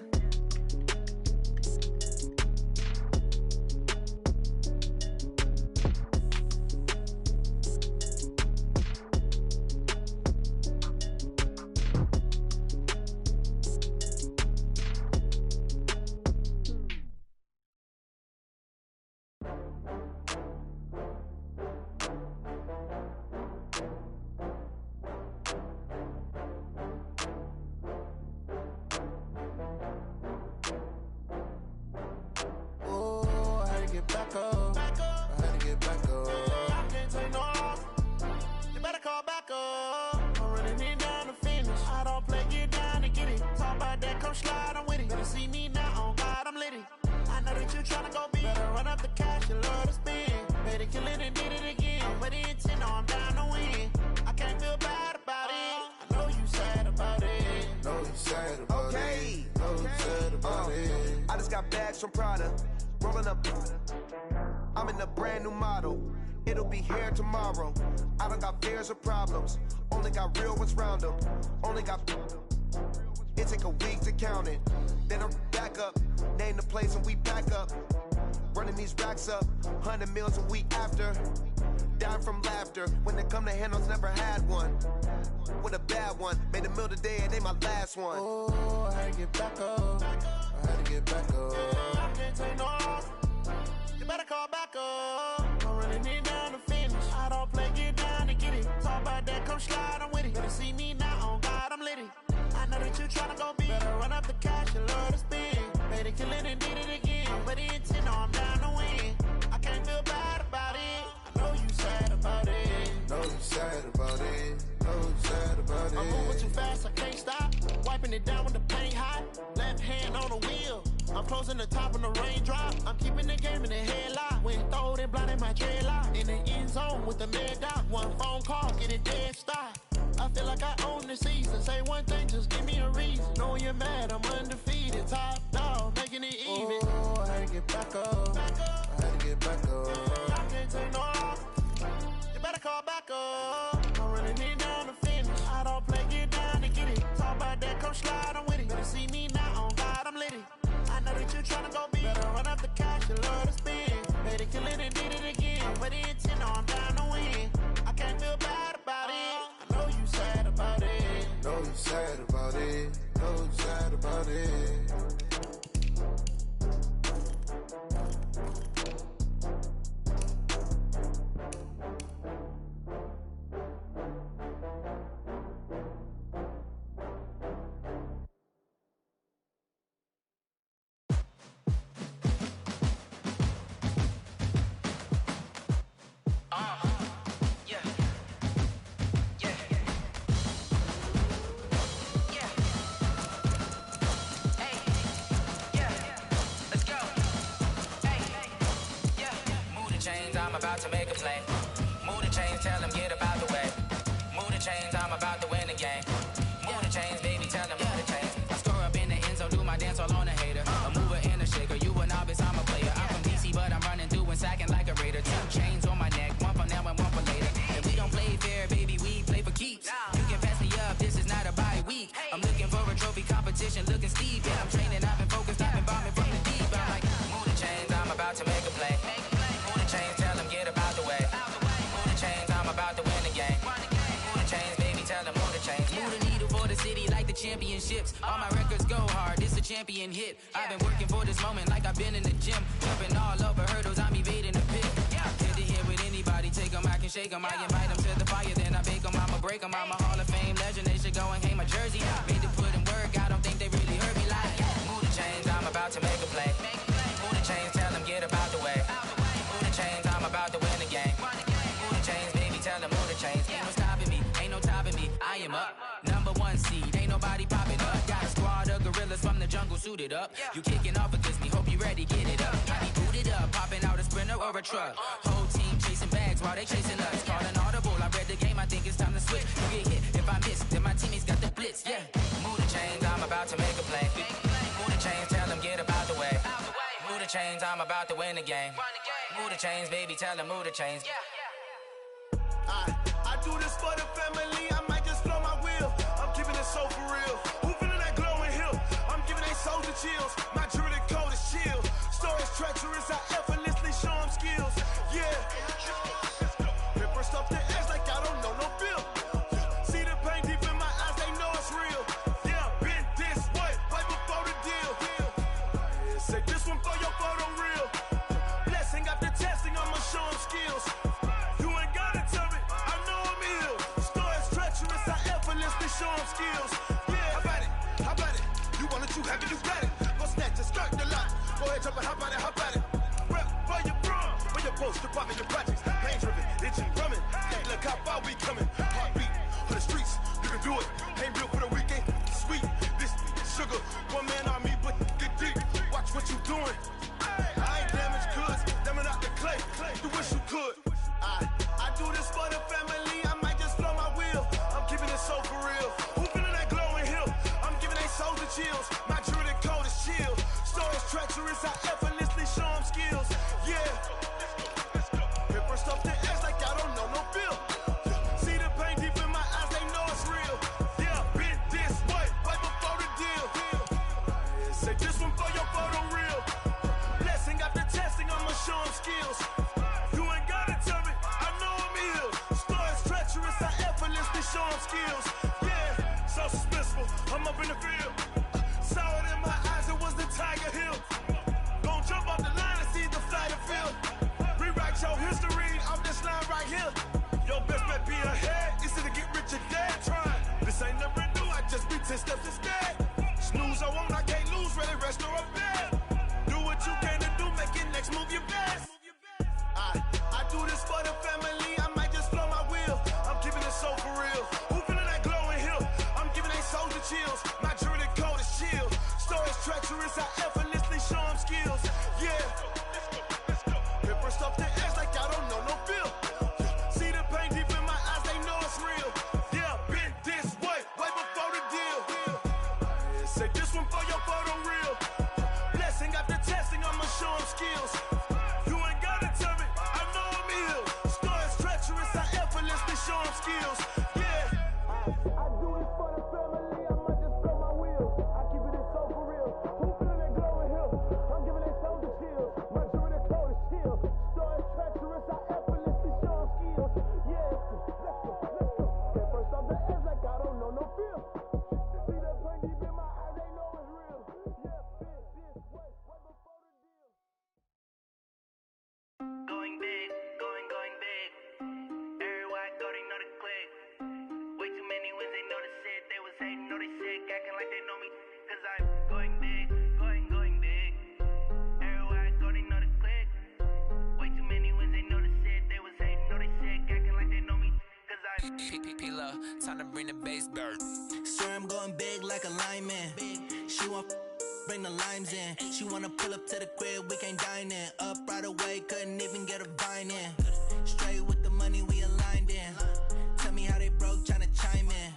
Speaker 8: From Prada, rolling up. I'm in a brand new model. It'll be here tomorrow. I don't got fears or problems. Only got real ones round them. Only got. It take a week to count it. Then I'm back up. Name the place and we back up. Running these racks up. 100 meals a week after. Dying from laughter. When it come to handles, never had one. With a bad one. Made a meal today and they my last one.
Speaker 9: Oh, I had to get back up. I had to get back up. I can't take no loss. You better call back up. I'm running it down to finish. I don't play, get down to get it. Talk about that, come slide, I'm with it. Better see me now, on God, I'm litty. I know that you tryna go big. Better run up the cash and love to spend. Made it, kill it, and did it again. But the intent, no, I'm down to win. I can't feel bad about it. I know you sad about it.
Speaker 8: Know you sad about it. Know you sad about it.
Speaker 9: I'm moving too fast, I can't stop. Wiping it down with the paint hot. Left hand on the wheel. I'm closing the top on the raindrop. I'm keeping the game in the headlock. When throwed and blinded my dreadlock. In the end zone with the mad dot. One phone call, get it dead stop. I feel like I own the season. Say one thing, just give me a reason. Know you're mad, I'm undefeated. Top dog, making it even. Oh, I had to get back up. I had to get back up. I can't take no loss. You better call back up. I'm running it down to finish. I don't play, get down to get it. Talk about that, come slide, I'm with it. Better see me now, on God, I'm litty. I know that you're trying to go big. Better run up the cash, you love to spend. Made it, kill it, and did it again. But the intent, I'm down to win. I can't feel bad about it. I know you sad about it. Know you sad about it. Know you sad about it.
Speaker 10: About to make a play. Move the chains, tell them get up out the way. Move the chains, I'm about to win the game. Move the chains, baby, tell them move the chains. I score up in the end zone, do my dance all on a hater. A mover and a shaker, you a novice, I'm a player. I'm from DC, but I'm running through and sacking like a raider. 2 chains on my neck, one for now and one for later. And we don't play fair, baby, we play for keeps. You can pass me up, this is not a bye week. I'm looking for a trophy competition, looking steep. Yeah, I'm training, I've been focused, I've been bombing from the deep. I'm like, move the chains, I'm about to make a play. Move the chains, tell them get up out the way. Move the chains, I'm about to win the game. Move the chains, baby, tell them move the chains. Move the needle for the city like the championships. All my records go hard, this a champion hit. I've been working for this moment like I've been in the gym. Jumping all over hurdles, I'm evading the pit. Hit to hit with anybody, take them, I can shake them. I invite them to the fire, then I bake them, I'ma break them. I'm a Hall of Fame legend, they should go and hang my jersey. Made to put in work, I don't think they really heard me like. Move the chains, I'm about to make a play. Move the chains, tell them get up out the way. Move the chains, I'm about to win the game. Move the chains, baby, tell them move the chains. Ain't no stopping me, ain't no topping me. I am up, #1 seed, ain't nobody popping up. Got a squad of gorillas from the jungle suited up. You kicking off against me, hope you ready, get it up. I be booted up, popping out a sprinter or a truck. Whole team chasing bags while they chasing us. Calling audible, I read the game, I think it's time to switch. You get hit, if I miss, then my teammates got the blitz, yeah. Move the chains, I'm about to make a play. Move the chains, tell them get up out the way. Move the chains, I'm about to win the game. Move the chains, baby, tell them move the chains.
Speaker 9: I do this for the family, I might just blow my wheel. I'm keeping it so for real. Who feeling that glowing hill? I'm giving they soldier chills. My jewelry code is chill. Stories treacherous, I effortlessly show them skills. Yeah. Ripper stuff the edge like I don't know no feel. See the pain deep in my eyes, they know it's real. Yeah, been this way, right before the deal. Say this one for your photo real. Blessing after testing, I'ma show them skills. You ain't gotta tell me, I know I'm ill. Stories treacherous, I effortlessly show them skills. Yeah, how about it? How about it? You want it, you have it, you got it. Go snatch it, start the lot. Go ahead, jump it, how about it, how about it? Rep for your brum, for your post, your poppin', your projects. Pain driven, itching, drumming. Hey, look how far we coming. Heartbeat for the streets, you can do it. Ain't built for the weekend, sweet. This sugar, one man army, but get deep. Watch what you doing. I ain't damaged goods, damn out the clay. You wish you could. I do this for the family, I might just blow my wheel. I'm keeping it so for real. Who feeling that glowing hill? I'm giving they soldier chills. My jewelry code is chill. Stories treacherous, I effortlessly show them skills. Yeah. Ripper stuff the edge like I don't know no feel. See the pain deep in my eyes, they know it's real. Yeah, been this way, right before the deal. Say this one for your photo real. Blessing after testing, I'ma show them skills. You ain't gotta tell me, I know I'm ill. Stories treacherous, I effortlessly show them skills. Yeah, so suspenseful, I'm up in the field. Saw it in my eyes, it was the Tiger Hill. Gon' jump off the line and see the flight of field. Rewrite your history off this line right here. Your best bet be ahead, easy to get rich or dead. Trying, this ain't never new, I just be 10 steps instead. Snooze I won't, I can't lose, ready, rest or up bed. Do what you can to do, make it next move your best. I do this for the family, I might just blow my wheel. I'm keeping it so for real. Who feeling that glowing hill? I'm giving they soldier chills. My jewelry code is chill. Stories treacherous, I effortlessly
Speaker 11: I'm giving they soldier chills. My jewelry cold as chill. Story treacherous, I effortlessly show them skills. Yeah, let's go. Get first off the edge like I don't know no fear. See the pain deep in my eyes, they know it's real. Yeah, bitch, this way before the deal.
Speaker 12: Going big, going big. Everywhere I go, they know the click. Way too many wins, they know the shit. They was hating, know they sick, acting like they know me. Cause I'm going big, going big. Everywhere I go, they know the click. Way too many wins, they know the shit. They was hating, know they sick, acting like they know me. Cause I'm
Speaker 10: P-P-P-Love, time to bring the bass bird.
Speaker 12: swear I'm going big like a lineman. She want bring the limes in. She wanna pull up to the crib, we can't dine in. Up right away, couldn't even get a vine in. Straight with the money, we aligned in. Tell me how they broke, tryna chime in.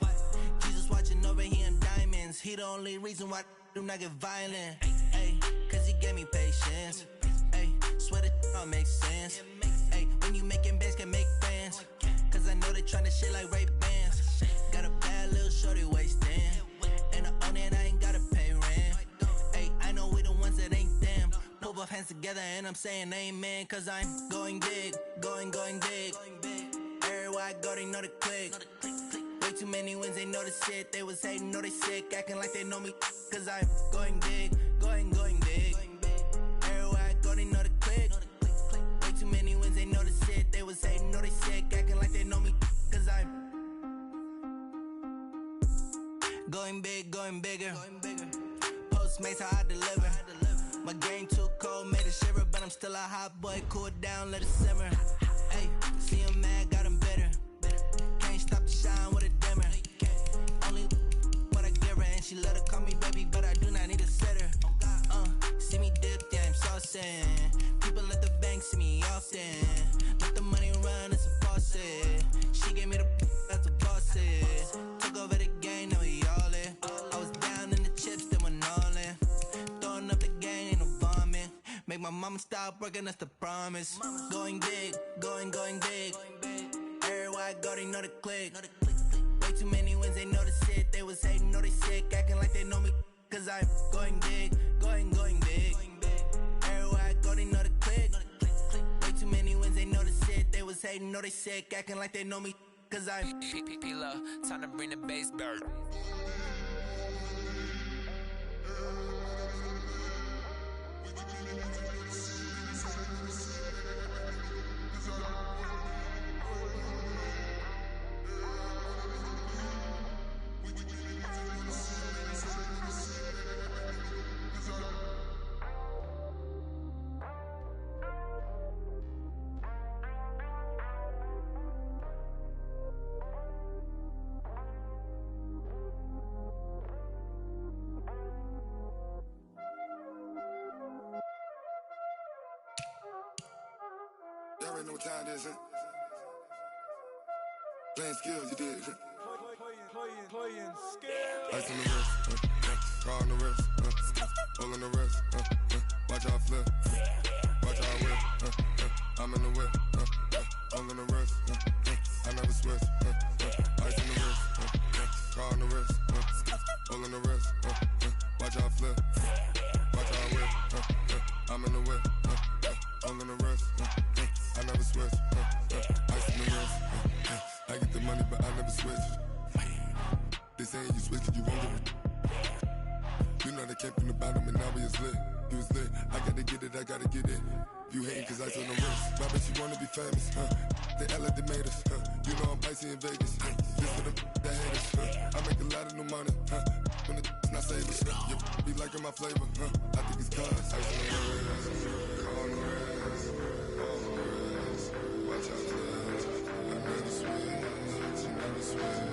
Speaker 12: Jesus watching over here in diamonds. He the only reason why I do not get violent. Ay, cause he gave me patience. Ay, swear that all makes sense. Ay, when you making bands, can make friends. Cause I know they tryna shit like Ray-Bans. Got a bad little shorty wasting. And I own it, I ain't gotta pay rent. Ay, I know we the ones that ain't them. Pull both hands together and I'm saying amen. Cause I'm going big, going big. Everywhere I go, they know the click. Way too many wins, they know the shit. They was hating, know they sick, acting like they know me. Cause I'm going big, going big. Everywhere I go, they know the click. Way too many wins, they know the shit. They was hating, know they sick, acting like they know me. Cause I'm going big, going bigger. Postmates how I deliver. My game too cold, made a shiver, but I'm still a hot boy. Cool down, let it simmer. Hey, see him mad, got him bitter. Can't stop the shine with a dimmer. Only what I give her, and she let her call me baby, but I do not need a sitter. See me dip, yeah, I'm saucing. People at the bank see me often. Let the money run, it's a faucet. She gave me the that's a faucet. Took over the game, now we all in. I was down in the chips, then went all in. Throwing up the game, ain't no bombing. Make my mama stop working, that's the promise. Going big, going big. Everywhere I go, they know the click. Way too many wins, they know the shit. They was hating, know they sick, acting like they know me. Cause I'm going big, going big. Everywhere I go, they know the click. Way too many wins, they know the shit. They was hating, know they sick, acting like they know me. Cause I'm
Speaker 10: P-P-P-Love, time to bring the bass bird.
Speaker 13: Y'all already know what time it is, huh? Playing skills, you did.
Speaker 14: Playing skills.
Speaker 13: Ice on the wrist, car on the wrist, hole in the wrist, watch out flip, watch out whip, I'm in the whip, hole in the wrist, I never switch, ice on the wrist, car on the wrist, hole in the wrist, watch out flip, watch out whip, I'm in the whip, hole in the wrist, I never switch, ice in the wrist, I get the money but I never switch. They saying you switch it, you won't get it. You know they came from the bottom and now we is lit. You was lit, I gotta get it, I gotta get it. You hating cause ice on the wrist. My bitch, you wanna be famous, They Ella, they made us, You know I'm icy in Vegas, This for the that hate us, I make a lot of new money, When the not saving, You be liking my flavor, I think it's cause ice on the wrist, car on the wrist, all on the wrist. Watch out, cuz I never switch, I never switch.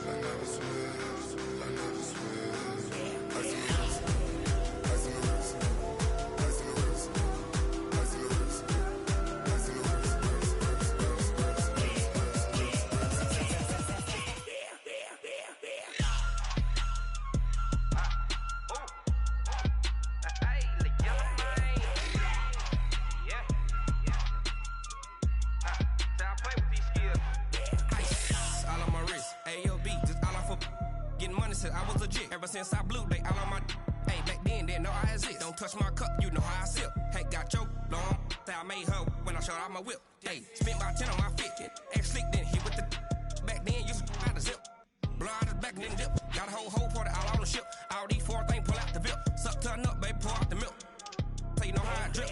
Speaker 13: I never switch, I never switch. Ice in the wrist, ice in the wrist, ice in the wrist, ice in the wrist, ice in the wrist,
Speaker 15: Ever since I blew, they all on my. Hey, back then didn't know I exist. Don't touch my cup, you know how I sip. Hey, got your long that I made her when I showed out my whip. Hey, spent about 10 on my fit. X slick, then hit with the back then, used to out the zip. Blow out his back, then dip. Got a whole party all on the ship. All these four things pull out the VIP. Suck, turn up, baby, pour out the milk. So you know how I drip.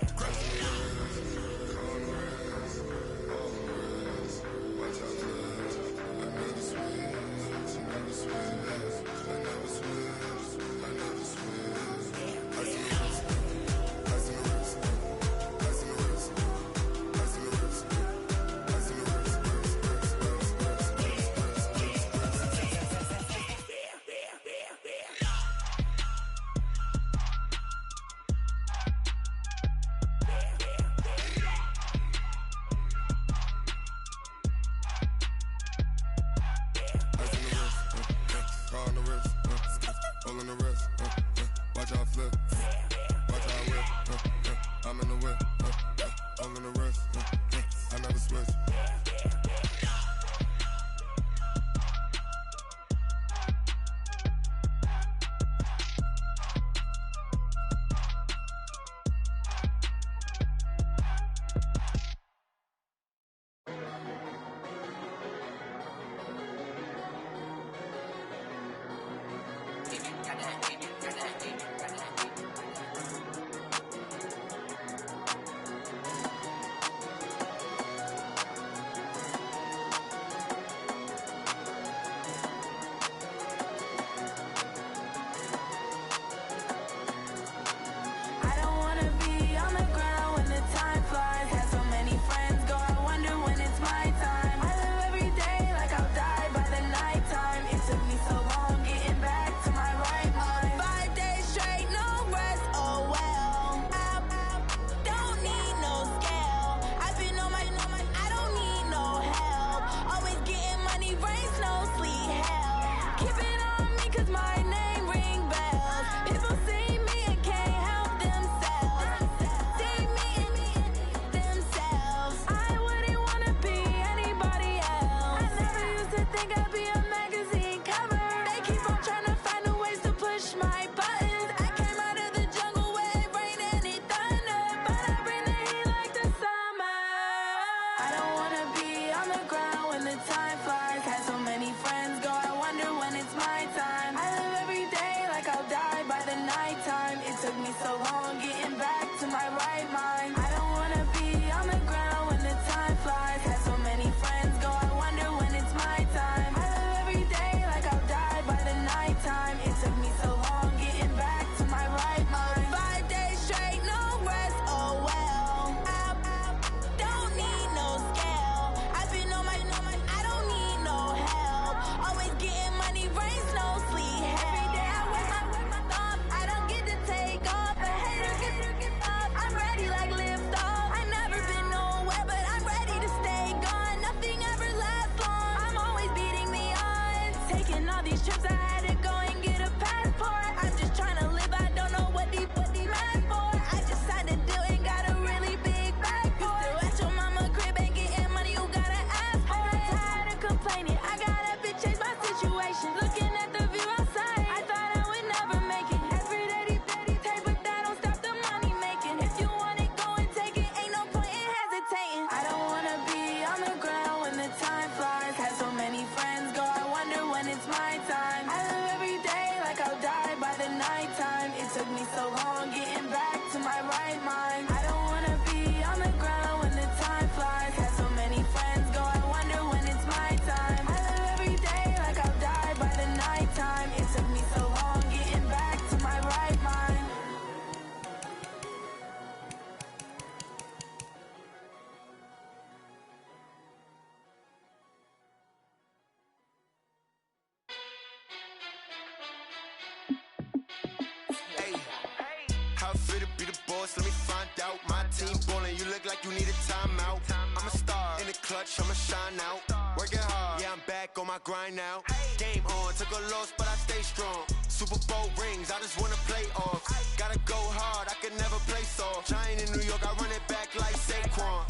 Speaker 8: Let me find out. My team ballin', you look like you need a timeout. I'm a star in the clutch, I'ma shine out. Working hard, yeah, I'm back on my grind now. Game on, took a loss, but I stay strong. Super Bowl rings, I just wanna play off. Gotta go hard, I can never play soft. Giant in New York, I run it back like Saquon.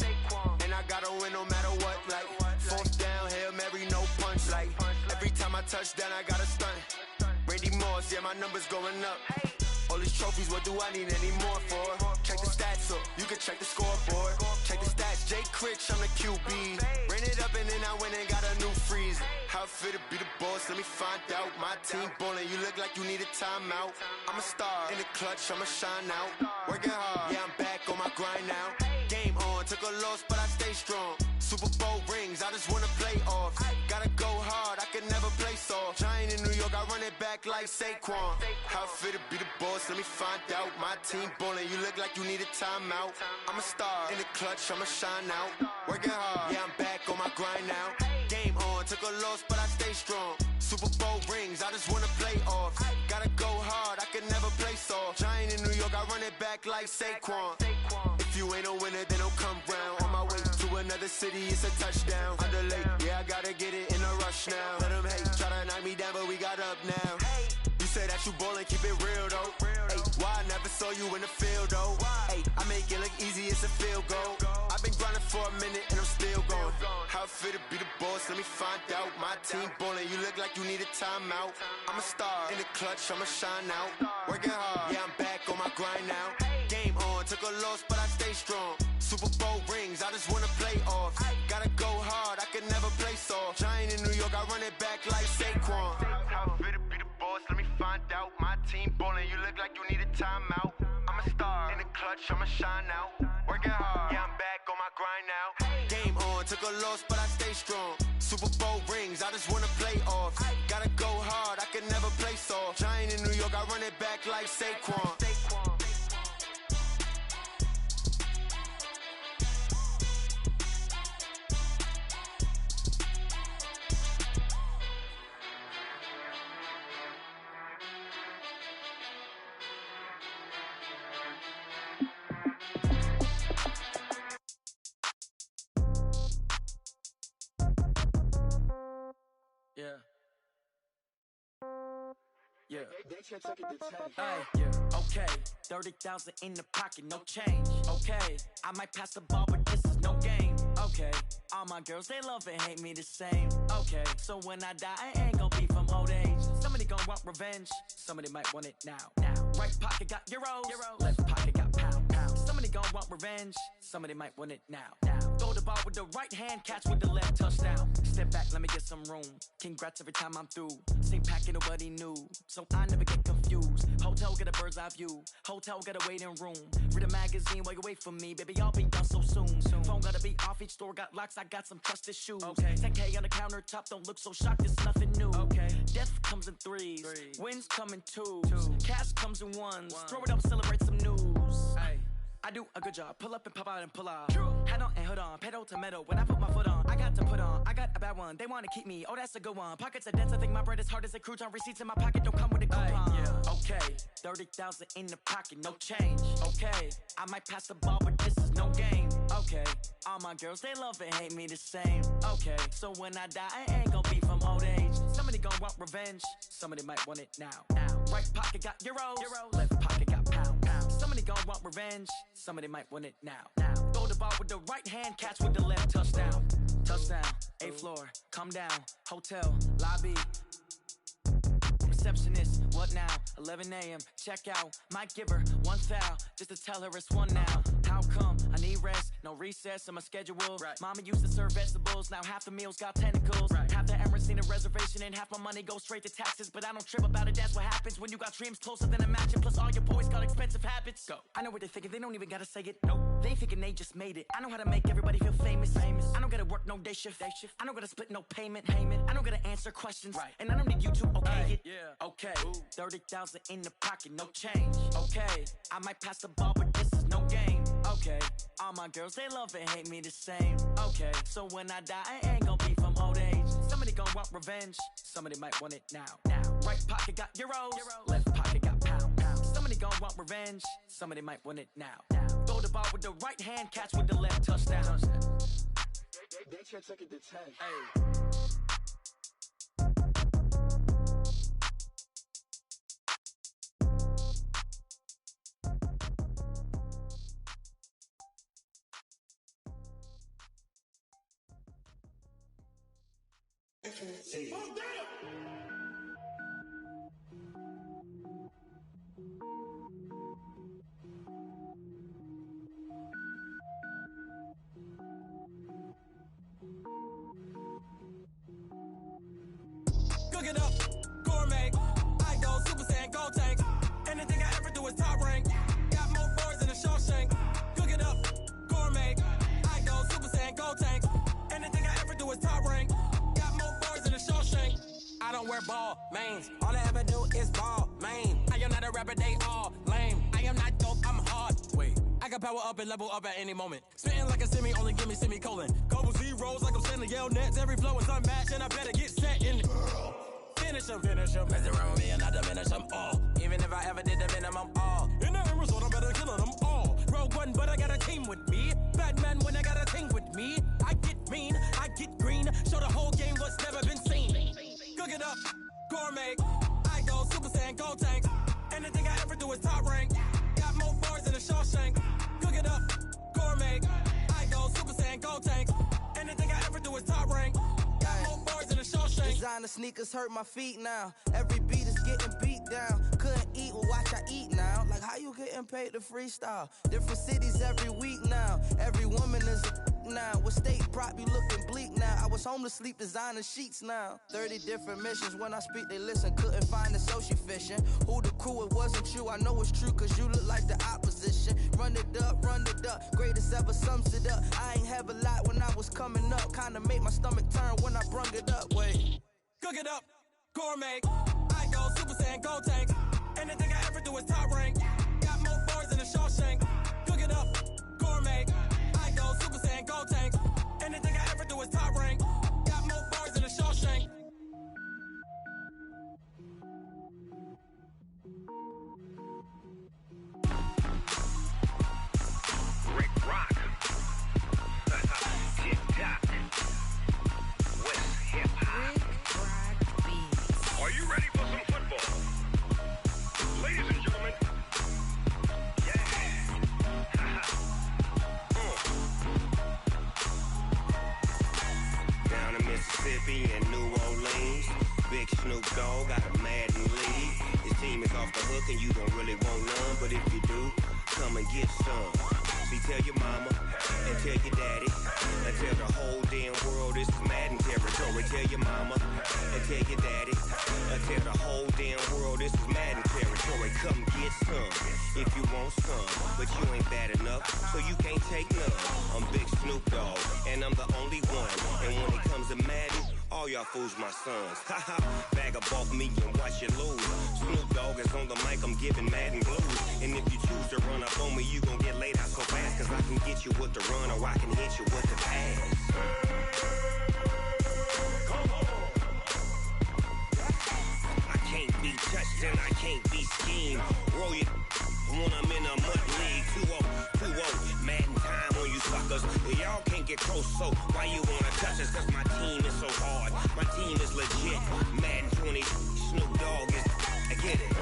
Speaker 8: And I gotta win no matter what, like fourth down, Hail Mary, no punch. Like every time I touch down, I gotta stunt. Randy Moss, yeah, my numbers going up. all these trophies, what do I need any more for? Check the stats up, you can check the scoreboard. Check the stats, Jay Critch, I'm the QB. Ran it up and then I went and got a new freeze. How it feel to be the boss, let me find out. My team ballin', you look like you need a timeout. I'm a star, in the clutch, I'ma shine out. Working hard, yeah, I'm back on my grind now. Game on, took a loss, but I stay strong. Super Bowl rings, I just wanna play off. Gotta go hard, I can never play soft. Giant in New York, I run it back like Saquon. How it feel to be the boss, let me find out. My team ballin', you look like you need a timeout. I'm a star, in the clutch, I'ma shine out. Working hard, yeah, I'm back on my grind now. Game on, took a loss, but I stay strong. Super Bowl rings, I just wanna play off. Gotta go hard, I can never play soft. Giant in New York, I run it back like Saquon. If you ain't a winner, then don't come round. On my way to another city, it's a touchdown. Underlay, yeah, I gotta get it in a rush now. Let them hate, try to knock me down, but we got up now. You say that you ballin', keep it real though. Hey, why I never saw you in the field though? Hey, I make it look easy, it's a field goal. I've been grinding for a minute and I'm still going. How it feel to be the boss, let me find out. My team ballin', you look like you need a timeout. I'm a star, in the clutch, I'ma shine out. Working hard, yeah, I'm back on my grind now. Game on, took a loss, but I stay strong. Super Bowl rings, I just wanna play off. Gotta go hard, I can never play soft. Giant in New York, I run it back like Saquon. How it feel to be the boss, let me find out. My team ballin', you look like you need a timeout. I'm a star, in the clutch, I'ma shine out. Working hard, yeah, I'm back on my grind now. Game on, took a loss, but I stay strong. Super Bowl rings, I just wanna play off. Gotta go hard, I can never play soft. Giant in New York, I run it back like Saquon.
Speaker 1: Yeah. Hey, yeah. Okay, 30,000 in the pocket, no change. Okay, I might pass the ball, but this is no game. Okay, all my girls, they love and hate me the same. Okay, so when I die, I ain't gon' be from old age. Somebody gon' want revenge, somebody might want it now. Right pocket got euros, left pocket got pound. Somebody gon' want revenge, somebody might want it now. Throw the ball with the right hand, catch with the left, touchdown. Step back, let me get some room. Congrats every time I'm through. Same packet, nobody knew, so I never get confused. Hotel get a bird's eye view, hotel got a waiting room. Read a magazine while you wait for me, baby, I'll be done so soon. Phone gotta be off, each store got locks, I got some trusted shoes. 10K on the countertop, don't look so shocked, it's nothing new. Death comes in threes, wins come in twos, cash comes in ones. Throw it up, celebrate some news. I do a good job, pull up and pop out and pull out. Head on and hood on, pedal to metal. When I put my foot on, I got to put on. I got a bad one, they wanna keep me, oh that's a good one. Pockets are dense, I think my bread is hard as a crouton. Receipts in my pocket don't come with a coupon. Okay, 30,000 in the pocket, no change. Okay, I might pass the ball, but this is no game. Okay, all my girls, they love and hate me the same. Okay, so when I die, I ain't gon' be from old age. Somebody gon' want revenge, somebody might want it now. Right pocket got euros, left pocket got pound. Somebody gon' want revenge, somebody might want it now. Throw the ball with the right hand, catch with the left, touchdown. Touchdown, 8th floor, come down, hotel, lobby. Receptionist, what now? 11 a.m., check out. Might give her one foul, just to tell her it's one now. How come? I need rest, no recess in my schedule. Mama used to serve vegetables, now half the meals got tentacles. Half the Emirates need a reservation and half my money goes straight to taxes. But I don't trip about it, that's what happens when you got dreams closer than a match. And plus all your boys got expensive habits. Go. I know what they're thinking, they don't even gotta say it. Nope. They thinking they just made it. I know how to make everybody feel famous. I don't gotta work no day shift. I don't gotta split no payment. I don't gotta answer questions. And I don't need you to okay it. Okay, 30,000 in the pocket, no change. Okay, I might pass the ball, but this is no game. Okay, all my girls, they love and hate me the same. Okay, so when I die, I ain't gon' be from old age. Somebody gon' want revenge, somebody might want it now. Right pocket got euros, left pocket got pound. Somebody gon' want revenge, somebody might want it now. Throw the ball with the right hand, catch with the left, touchdown.
Speaker 11: They can't take it to 10.
Speaker 9: Oh, damn!
Speaker 15: Cook it up, gourmet. I go Super Saiyan, gold tank. Anything I ever do is top rank. Got more boys than a Shawshank. Cook it up, gourmet. I go Super Saiyan, gold tank. Anything I ever do is top rank. Got more boys than a Shawshank. I don't wear ball mains. All I ever do is ball main. I am not a rapper, they all lame. I am not dope, I'm hard. Wait, I can power up and level up at any moment. Spitting like a semi, only give me semicolon. Couple zeros like I'm sending yell nets. Every flow is unmatched, and I better get set in. Finish 'em. Mess around with me and I diminish them all. Even if I ever did the minimum, all. In the end result, I'm better killing them all. Rogue One, but I got a team with me. Batman when I got a team with me. I get mean, I get green. Show the whole game what's never been seen. Cook it up, gourmet. I go Super Saiyan, gold tank. Anything I ever do is top rank. Got more bars than a Shawshank. Cook it up, gourmet. I go Super Saiyan, gold tank. Anything I ever do is top rank. Got more bars than a Shawshank.
Speaker 12: Designer sneakers hurt my feet now. Every beat is getting beat down. Couldn't eat, well watch I eat now. Like how you getting paid to freestyle? Different cities every week now. Every woman is a now. With state prop, you looking bleak now. I was home to sleep, designing sheets now. 30 different missions. When I speak, they listen. Couldn't find it, so she fishing. Who the crew, it wasn't you. I know it's true, cause you look like the opposition. Run it up. Greatest ever sums it up. I ain't have a lot when I was coming up. Kinda made my stomach turn when I brung it up. Wait.
Speaker 15: Cook it up, gourmet. I go Super Saiyan, gold tank. Anything I ever do is top rank. Got more bars than a Shawshank. Cook it up, gourmet. I go Super Saiyan, gold tank. Anything I ever do is top rank. Got more bars than a Shawshank.
Speaker 16: Rick Rock. Tick-tock. West hip-hop. Are you ready for some football? Ladies and gentlemen. Yeah. Down in Mississippi and New Orleans, Big Snoop Dogg got a Madden league. His team is off the hook and you don't really want none, but if you do, come and get some. See, tell your mama and tell your daddy and tell the whole damn world this is Madden territory. Tell your mama and tell your daddy and tell the whole damn world this is Madden territory. Come get some if you want some, but you ain't bad enough, so you can't take none. I'm Big Snoop Dogg and I'm the only one. And when it comes to Madden, all y'all fools my sons. Haha, bag up off me and watch you lose. Snoop Dogg is on the mic, I'm giving Madden blues. And if you choose to run up on me, you gon' get laid out so fast. Cause I can get you with the run or I can hit you with the pass. I can't be touched and I can't be schemed. Roll it when I'm in a mud league. 2-0, Madden time on you suckers. Y'all can't get close, so why you wanna touch us? Cause my team is so hard, my team is legit. Madden 20, Snoop Dogg is, I get it.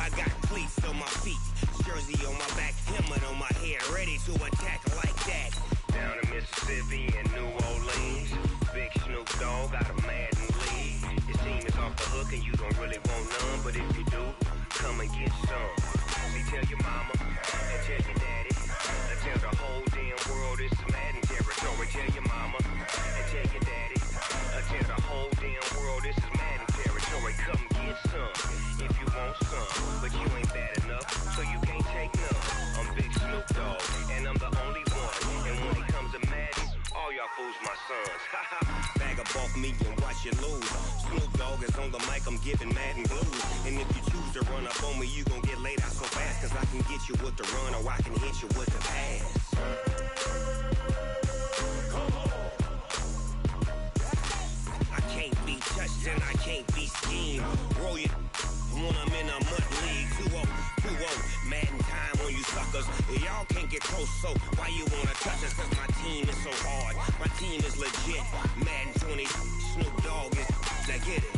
Speaker 16: I got cleats on my feet, jersey on my back, helmet on my head, ready to attack like that. Down in Mississippi and New Orleans, Big Snoop Dogg got a Madden league. His team is off the hook and you don't really want none, but if you do, come and get some. See, tell your mama and tell your daddy and tell the whole damn world this is Madden territory. Tell your mama and tell your daddy and tell the whole damn world this is Madden territory. Come get some if you want some, but you ain't bad enough, so you can't take none. I'm Big Snoop Dogg and I'm the only one. And when it comes to Madden, all y'all fools my sons. Bag up off me and watch you lose. Snoop Dogg is on the mic, I'm giving Madden blues. And if you choose to run up on me, you gon' get laid out so fast. Cause I can get you with the run or I can hit you with the pass. I can't be touched and I can't be schemed. Roll it when I'm in a mud league. 2-0, Madden time on you suckers. Y'all can't get close, so why you wanna touch us? Cause my team is so hard, my team is legit. Madden 20, Snoop Dogg is, I get it.